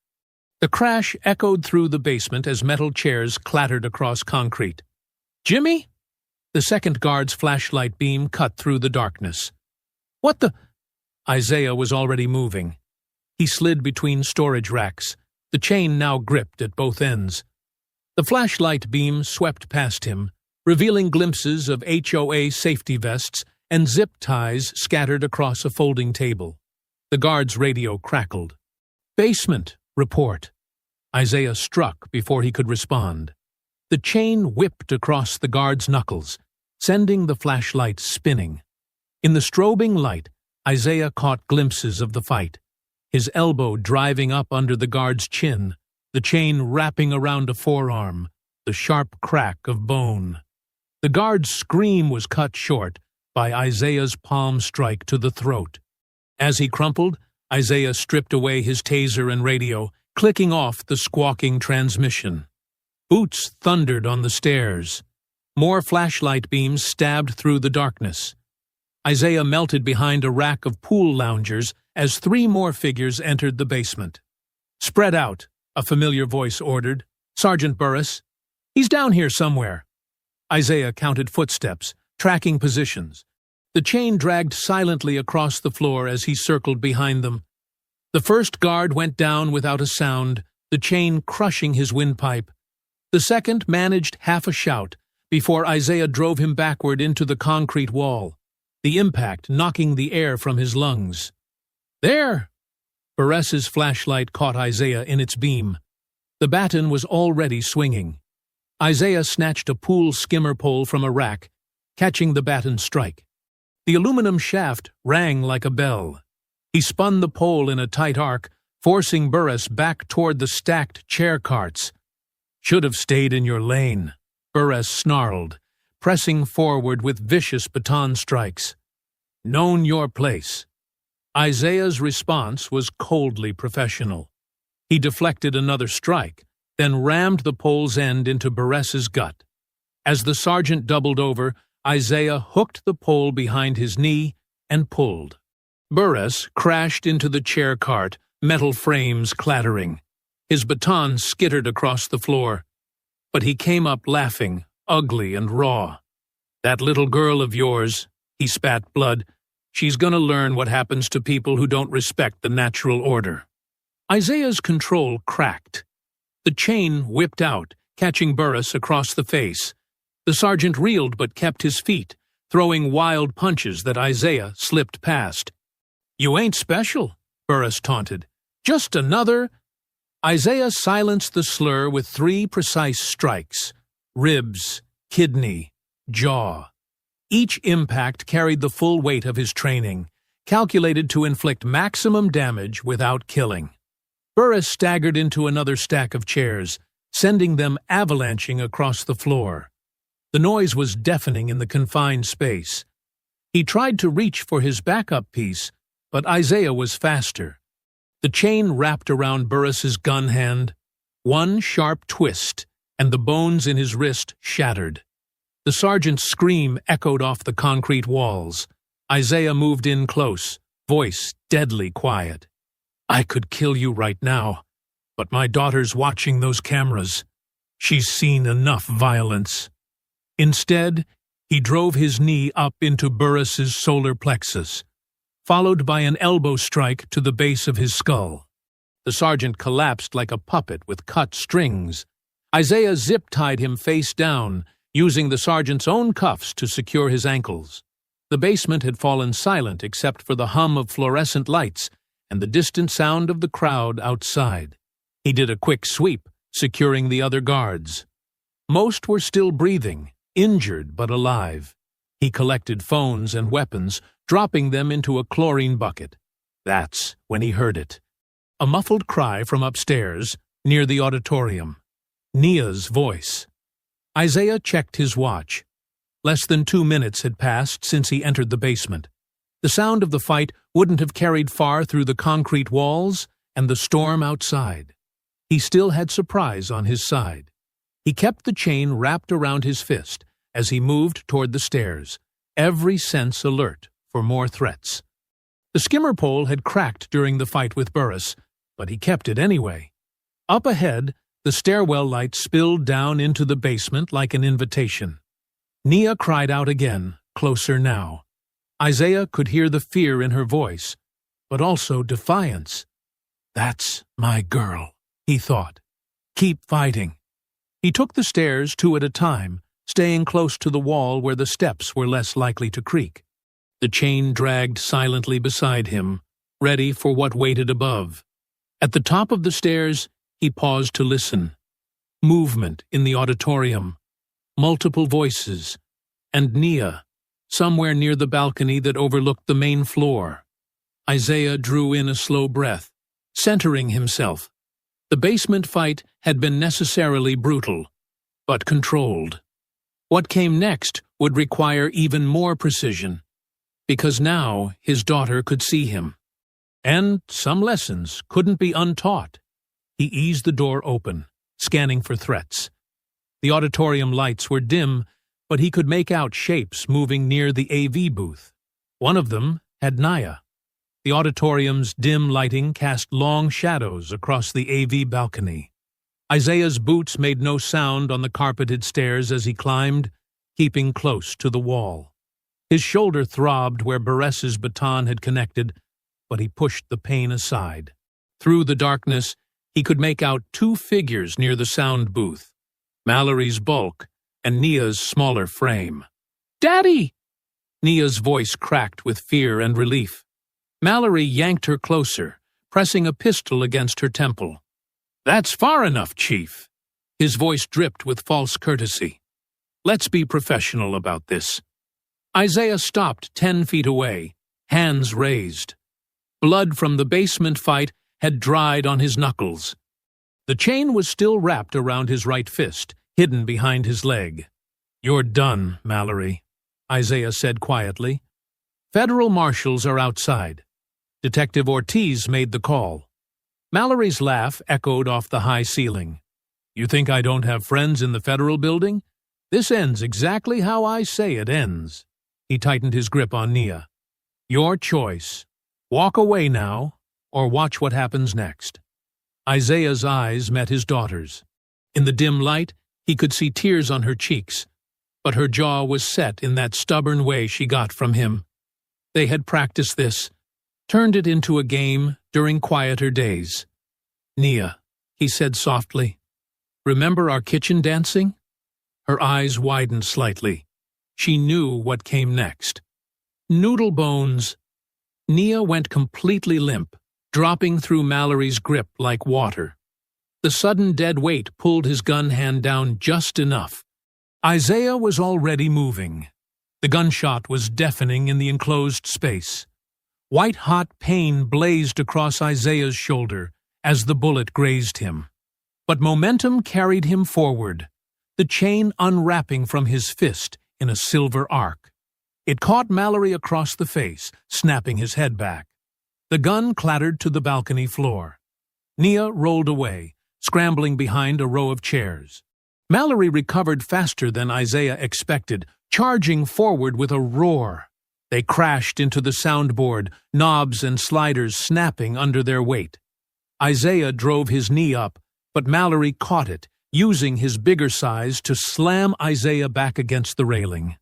Speaker 1: The crash echoed through the basement as metal chairs clattered across concrete. "Jimmy?" The second guard's flashlight beam cut through the darkness. "What the—" Isaiah was already moving. He slid between storage racks, the chain now gripped at both ends. The flashlight beam swept past him, revealing glimpses of HOA safety vests and zip ties scattered across a folding table. The guard's radio crackled. "Basement, report." Isaiah struck before he could respond. The chain whipped across the guard's knuckles, sending the flashlight spinning. In the strobing light, Isaiah caught glimpses of the fight, his elbow driving up under the guard's chin, the chain wrapping around a forearm, the sharp crack of bone. The guard's scream was cut short by Isaiah's palm strike to the throat. As he crumpled, Isaiah stripped away his taser and radio, clicking off the squawking transmission. Boots thundered on the stairs. More flashlight beams stabbed through the darkness. Isaiah melted behind a rack of pool loungers as 3 more figures entered the basement. "Spread out," a familiar voice ordered. "Sergeant Burris. He's down here somewhere." Isaiah counted footsteps, tracking positions. The chain dragged silently across the floor as he circled behind them. The first guard went down without a sound, the chain crushing his windpipe. The second managed half a shout before Isaiah drove him backward into the concrete wall, the impact knocking the air from his lungs. "There!" Burris's flashlight caught Isaiah in its beam. The baton was already swinging. Isaiah snatched a pool skimmer pole from a rack, catching the baton's strike. The aluminum shaft rang like a bell. He spun the pole in a tight arc, forcing Burris back toward the stacked chair carts. "Should have stayed in your lane," Burris snarled, pressing forward with vicious baton strikes. "Known your place." Isaiah's response was coldly professional. He deflected another strike, then rammed the pole's end into Burress's gut. As the sergeant doubled over, Isaiah hooked the pole behind his knee and pulled. Burress crashed into the chair cart, metal frames clattering. His baton skittered across the floor. But he came up laughing, ugly and raw. "That little girl of yours," he spat blood, "she's gonna learn what happens to people who don't respect the natural order." Isaiah's control cracked. The chain whipped out, catching Burress across the face. The sergeant reeled but kept his feet, throwing wild punches that Isaiah slipped past. "You ain't special," Burress taunted. "Just another—" Isaiah silenced the slur with 3 precise strikes: ribs, kidney, jaw. Each impact carried the full weight of his training, calculated to inflict maximum damage without killing. Burress staggered into another stack of chairs, sending them avalanching across the floor. The noise was deafening in the confined space. He tried to reach for his backup piece, but Isaiah was faster. The chain wrapped around Burress's gun hand. One sharp twist, and the bones in his wrist shattered. The sergeant's scream echoed off the concrete walls. Isaiah moved in close, voice deadly quiet. "I could kill you right now, but my daughter's watching those cameras. She's seen enough violence." Instead, he drove his knee up into Burress's solar plexus, followed by an elbow strike to the base of his skull. The sergeant collapsed like a puppet with cut strings. Isaiah zip-tied him face down, using the sergeant's own cuffs to secure his ankles. The basement had fallen silent except for the hum of fluorescent lights and the distant sound of the crowd outside. He did a quick sweep, securing the other guards. Most were still breathing, injured but alive. He collected phones and weapons, dropping them into a chlorine bucket. That's when he heard it. A muffled cry from upstairs, near the auditorium. Nia's voice. Isaiah checked his watch. Less than 2 minutes had passed since he entered the basement. The sound of the fight wouldn't have carried far through the concrete walls and the storm outside. He still had surprise on his side. He kept the chain wrapped around his fist as he moved toward the stairs, every sense alert for more threats. The skimmer pole had cracked during the fight with Burress, but he kept it anyway. Up ahead, the stairwell light spilled down into the basement like an invitation. Nia cried out again, closer now. Isaiah could hear the fear in her voice, but also defiance. "That's my girl," he thought. "Keep fighting." He took the stairs 2 at a time, staying close to the wall where the steps were less likely to creak. The chain dragged silently beside him, ready for what waited above. At the top of the stairs, he paused to listen. Movement in the auditorium, multiple voices, and Nia, somewhere near the balcony that overlooked the main floor. Isaiah drew in a slow breath, centering himself. The basement fight had been necessarily brutal, but controlled. What came next would require even more precision, because now his daughter could see him. And some lessons couldn't be untaught. He eased the door open, scanning for threats. The auditorium lights were dim, but he could make out shapes moving near the AV booth. One of them had Nia. The auditorium's dim lighting cast long shadows across the AV balcony. Isaiah's boots made no sound on the carpeted stairs as he climbed, keeping close to the wall. His shoulder throbbed where Burress's baton had connected, but he pushed the pain aside. Through the darkness, he could make out 2 figures near the sound booth, Mallory's bulk and Nia's smaller frame. "Daddy!" Nia's voice cracked with fear and relief. Mallory yanked her closer, pressing a pistol against her temple. "That's far enough, Chief." His voice dripped with false courtesy. "Let's be professional about this." Isaiah stopped 10 feet away, hands raised. Blood from the basement fight had dried on his knuckles. The chain was still wrapped around his right fist, hidden behind his leg. "You're done, Mallory," Isaiah said quietly. "Federal marshals are outside. Detective Ortiz made the call. Mallory's laugh echoed off the high ceiling. You think I don't have friends in the federal building? This ends exactly how I say it ends. He tightened his grip on Nia. Your choice. Walk away now, or watch what happens next. Isaiah's eyes met his daughter's. In the dim light, he could see tears on her cheeks, but her jaw was set in that stubborn way she got from him. They had practiced this, turned it into a game during quieter days. Nia, he said softly, remember our kitchen dancing? Her eyes widened slightly. She knew what came next. Noodle bones. Nia went completely limp, dropping through Mallory's grip like water. The sudden dead weight pulled his gun hand down just enough. Isaiah was already moving. The gunshot was deafening in the enclosed space. White-hot pain blazed across Isaiah's shoulder as the bullet grazed him. But momentum carried him forward, the chain unwrapping from his fist in a silver arc. It caught Mallory across the face, snapping his head back. The gun clattered to the balcony floor. Nia rolled away, scrambling behind a row of chairs. Mallory recovered faster than Isaiah expected, charging forward with a roar. They crashed into the soundboard, knobs and sliders snapping under their weight. Isaiah drove his knee up, but Mallory caught it, using his bigger size to slam Isaiah back against the railing.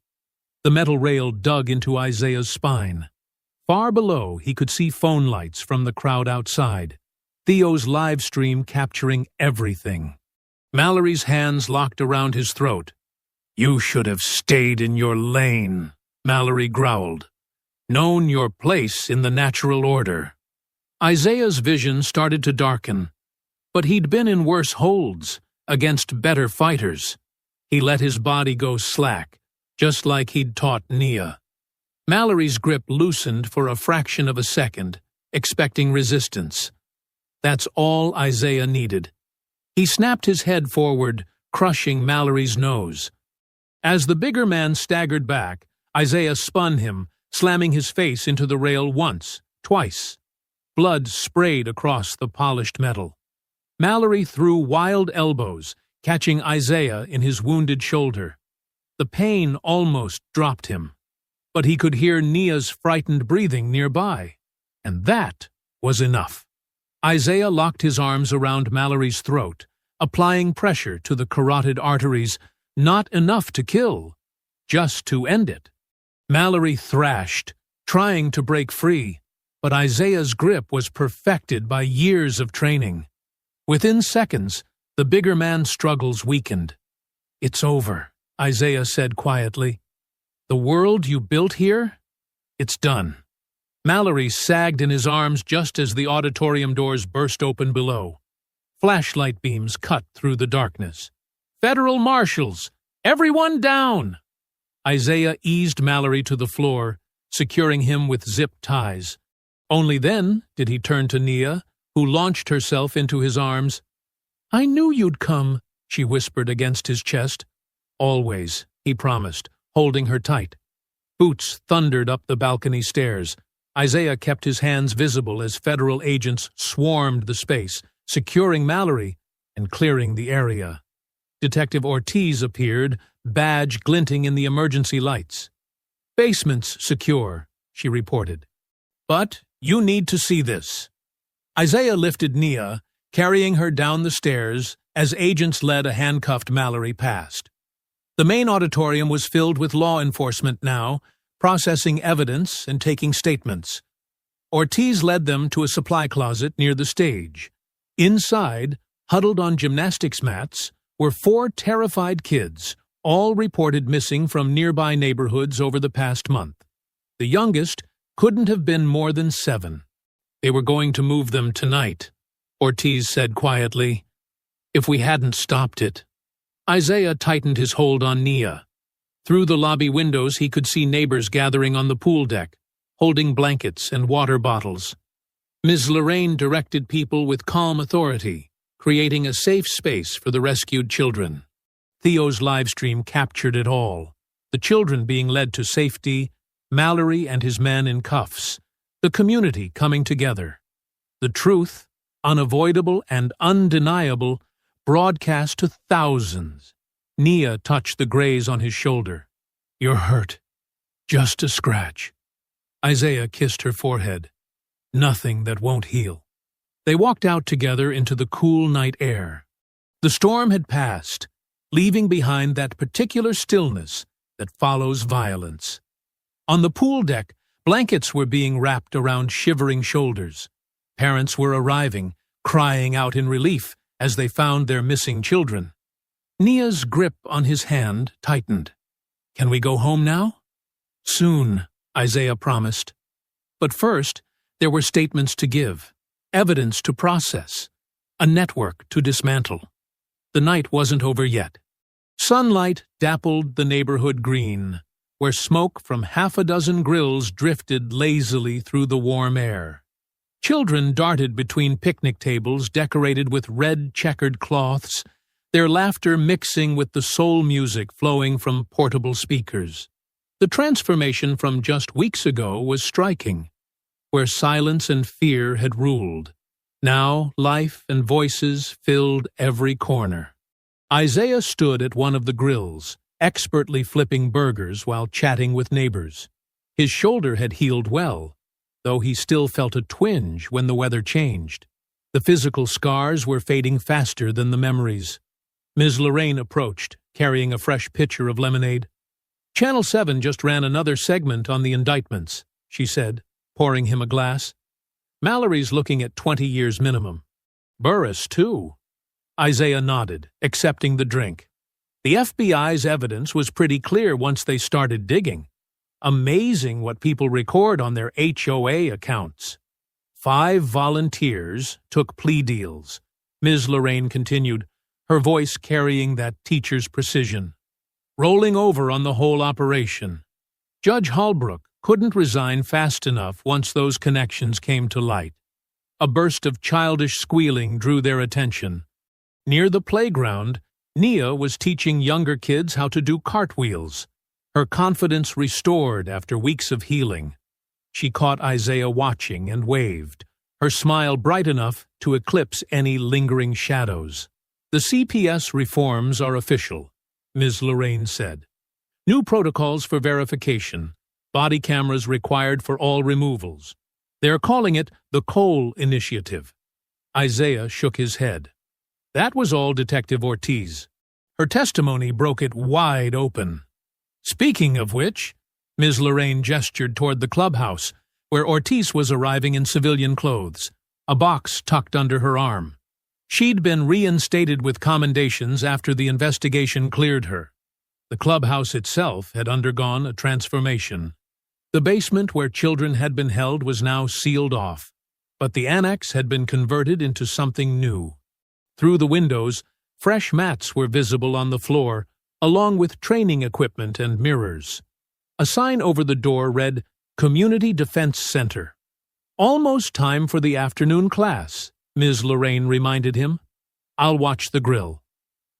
Speaker 1: The metal rail dug into Isaiah's spine. Far below, he could see phone lights from the crowd outside, Theo's live stream capturing everything. Mallory's hands locked around his throat. You should have stayed in your lane, Mallory growled. Known your place in the natural order. Isaiah's vision started to darken, but he'd been in worse holds, against better fighters. He let his body go slack, just like he'd taught Nia. Mallory's grip loosened for a fraction of a second, expecting resistance. That's all Isaiah needed. He snapped his head forward, crushing Mallory's nose. As the bigger man staggered back, Isaiah spun him, slamming his face into the rail once, twice. Blood sprayed across the polished metal. Mallory threw wild elbows, catching Isaiah in his wounded shoulder. The pain almost dropped him, but he could hear Nia's frightened breathing nearby, and that was enough. Isaiah locked his arms around Mallory's throat, applying pressure to the carotid arteries, not enough to kill, just to end it. Mallory thrashed, trying to break free, but Isaiah's grip was perfected by years of training. Within seconds, the bigger man's struggles weakened. It's over, Isaiah said quietly. The world you built here? It's done. Mallory sagged in his arms just as the auditorium doors burst open below. Flashlight beams cut through the darkness. Federal marshals! Everyone down! Isaiah eased Mallory to the floor, securing him with zip ties. Only then did he turn to Nia, who launched herself into his arms. I knew you'd come, she whispered against his chest. Always, he promised, holding her tight. Boots thundered up the balcony stairs. Isaiah kept his hands visible as federal agents swarmed the space, securing Mallory and clearing the area. Detective Ortiz appeared, badge glinting in the emergency lights. Basement's secure, she reported. But you need to see this. Isaiah lifted Nia, carrying her down the stairs as agents led a handcuffed Mallory past. The main auditorium was filled with law enforcement now, processing evidence and taking statements. Ortiz led them to a supply closet near the stage. Inside, huddled on gymnastics mats, were 4 terrified kids, all reported missing from nearby neighborhoods over the past month. The youngest couldn't have been more than 7. They were going to move them tonight, Ortiz said quietly. If we hadn't stopped it. Isaiah tightened his hold on Nia. Through the lobby windows he could see neighbors gathering on the pool deck, holding blankets and water bottles. Ms. Lorraine directed people with calm authority, creating a safe space for the rescued children. Theo's livestream captured it all, the children being led to safety, Mallory and his men in cuffs, The community coming together. The truth, unavoidable and undeniable, broadcast to thousands. Nia touched the graze on his shoulder. "You're hurt. Just a scratch." Isaiah kissed her forehead. "Nothing that won't heal." They walked out together into the cool night air. The storm had passed, leaving behind that particular stillness that follows violence. On the pool deck, blankets were being wrapped around shivering shoulders. Parents were arriving, crying out in relief as they found their missing children. Nia's grip on his hand tightened. "Can we go home now?" "Soon," Isaiah promised. But first, there were statements to give, evidence to process, a network to dismantle. The night wasn't over yet. Sunlight dappled the neighborhood green, where smoke from half a dozen grills drifted lazily through the warm air. Children darted between picnic tables decorated with red checkered cloths, their laughter mixing with the soul music flowing from portable speakers. The transformation from just weeks ago was striking, where silence and fear had ruled. Now life and voices filled every corner. Isaiah stood at one of the grills, expertly flipping burgers while chatting with neighbors. His shoulder had healed well, though he still felt a twinge when the weather changed. The physical scars were fading faster than the memories. Ms. Lorraine approached, carrying a fresh pitcher of lemonade. "Channel 7 just ran another segment on the indictments," she said, pouring him a glass. "Mallory's looking at 20 years minimum. Burris, too." Isaiah nodded, accepting the drink. The FBI's evidence was pretty clear once they started digging. Amazing what people record on their HOA accounts. 5 volunteers took plea deals, Ms. Lorraine continued, her voice carrying that teacher's precision. Rolling over on the whole operation. Judge Holbrook couldn't resign fast enough once those connections came to light. A burst of childish squealing drew their attention. Near the playground, Nia was teaching younger kids how to do cartwheels, her confidence restored after weeks of healing. She caught Isaiah watching and waved, her smile bright enough to eclipse any lingering shadows. "The CPS reforms are official," Ms. Lorraine said. "New protocols for verification, body cameras required for all removals. They're calling it the Cole Initiative." Isaiah shook his head. That was all Detective Ortiz. Her testimony broke it wide open. "Speaking of which," Ms. Lorraine gestured toward the clubhouse, where Ortiz was arriving in civilian clothes, a box tucked under her arm. She'd been reinstated with commendations after the investigation cleared her. The clubhouse itself had undergone a transformation. The basement where children had been held was now sealed off, but the annex had been converted into something new. Through the windows, fresh mats were visible on the floor, along with training equipment and mirrors. A sign over the door read, "Community Defense Center." "Almost time for the afternoon class," Ms. Lorraine reminded him. "I'll watch the grill."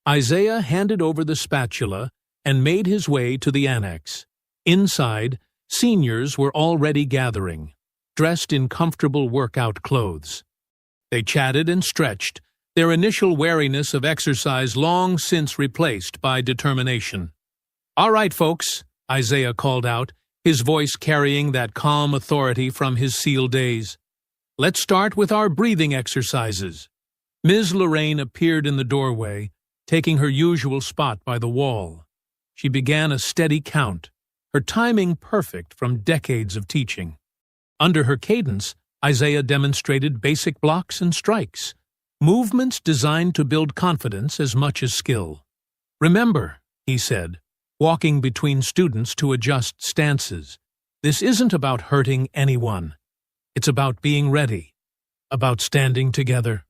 Speaker 1: Isaiah handed over the spatula and made his way to the annex. Inside, seniors were already gathering, dressed in comfortable workout clothes. They chatted and stretched, their initial wariness of exercise long since replaced by determination. "All right, folks," Isaiah called out, his voice carrying that calm authority from his SEAL days. "Let's start with our breathing exercises." Ms. Lorraine appeared in the doorway, taking her usual spot by the wall. She began a steady count, her timing perfect from decades of teaching. Under her cadence, Isaiah demonstrated basic blocks and strikes, movements designed to build confidence as much as skill. "Remember," he said, walking between students to adjust stances, "this isn't about hurting anyone. It's about being ready, about standing together."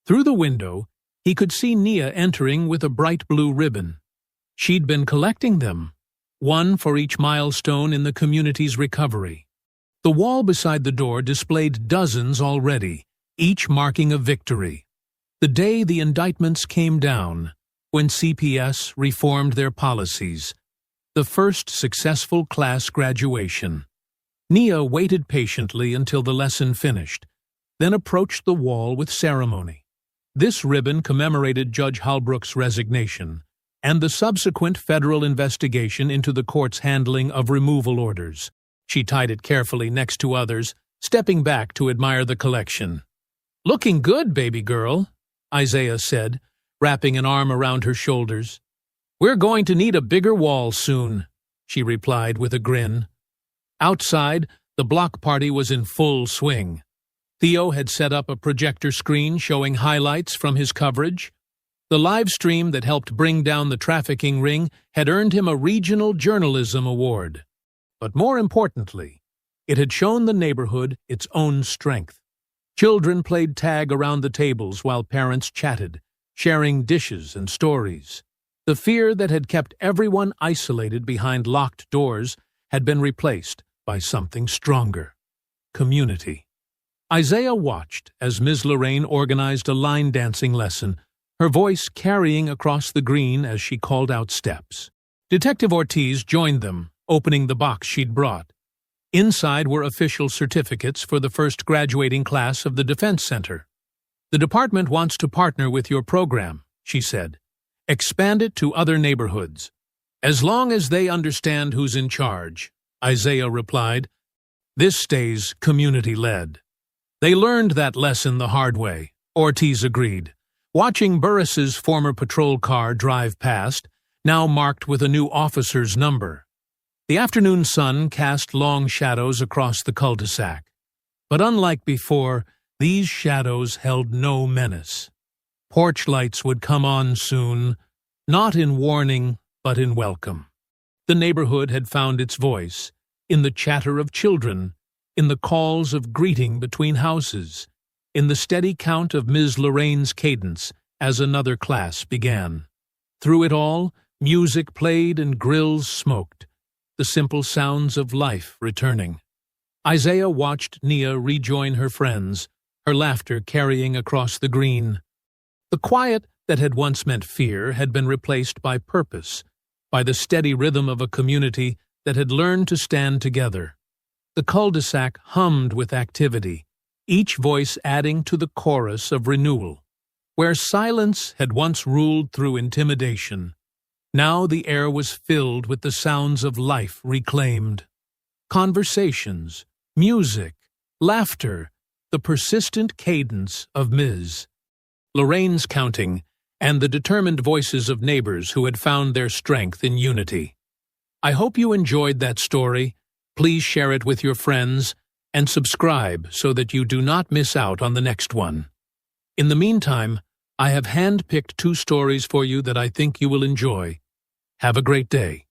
Speaker 1: Through the window, he could see Nia entering with a bright blue ribbon. She'd been collecting them, one for each milestone in the community's recovery. The wall beside the door displayed dozens already, each marking a victory. The day the indictments came down, when CPS reformed their policies. The first successful class graduation. Nia waited patiently until the lesson finished, then approached the wall with ceremony. This ribbon commemorated Judge Holbrook's resignation and the subsequent federal investigation into the court's handling of removal orders. She tied it carefully next to others, stepping back to admire the collection. "Looking good, baby girl," Isaiah said, wrapping an arm around her shoulders. "We're going to need a bigger wall soon," she replied with a grin. Outside, the block party was in full swing. Theo had set up a projector screen showing highlights from his coverage. The live stream that helped bring down the trafficking ring had earned him a regional journalism award. But more importantly, it had shown the neighborhood its own strength. Children played tag around the tables while parents chatted, sharing dishes and stories. The fear that had kept everyone isolated behind locked doors had been replaced by something stronger: community. Isaiah watched as Ms. Lorraine organized a line dancing lesson, her voice carrying across the green as she called out steps. Detective Ortiz joined them, opening the box she'd brought. Inside were official certificates for the first graduating class of the Defense Center. "The department wants to partner with your program," she said. "Expand it to other neighborhoods." "As long as they understand who's in charge," Isaiah replied. "This stays community-led." "They learned that lesson the hard way," Ortiz agreed, watching Burris's former patrol car drive past, now marked with a new officer's number. The afternoon sun cast long shadows across the cul-de-sac. But unlike before, these shadows held no menace. Porch lights would come on soon, not in warning, but in welcome. The neighborhood had found its voice, in the chatter of children, in the calls of greeting between houses, in the steady count of Ms. Lorraine's cadence as another class began. Through it all, music played and grills smoked, the simple sounds of life returning. Isaiah watched Nia rejoin her friends, her laughter carrying across the green. The quiet that had once meant fear had been replaced by purpose, by the steady rhythm of a community that had learned to stand together. The cul-de-sac hummed with activity, each voice adding to the chorus of renewal. Where silence had once ruled through intimidation, now the air was filled with the sounds of life reclaimed. Conversations, music, laughter, the persistent cadence of Ms. Lorraine's counting, and the determined voices of neighbors who had found their strength in unity. I hope you enjoyed that story. Please share it with your friends and subscribe so that you do not miss out on the next one. In the meantime, I have hand-picked 2 stories for you that I think you will enjoy. Have a great day.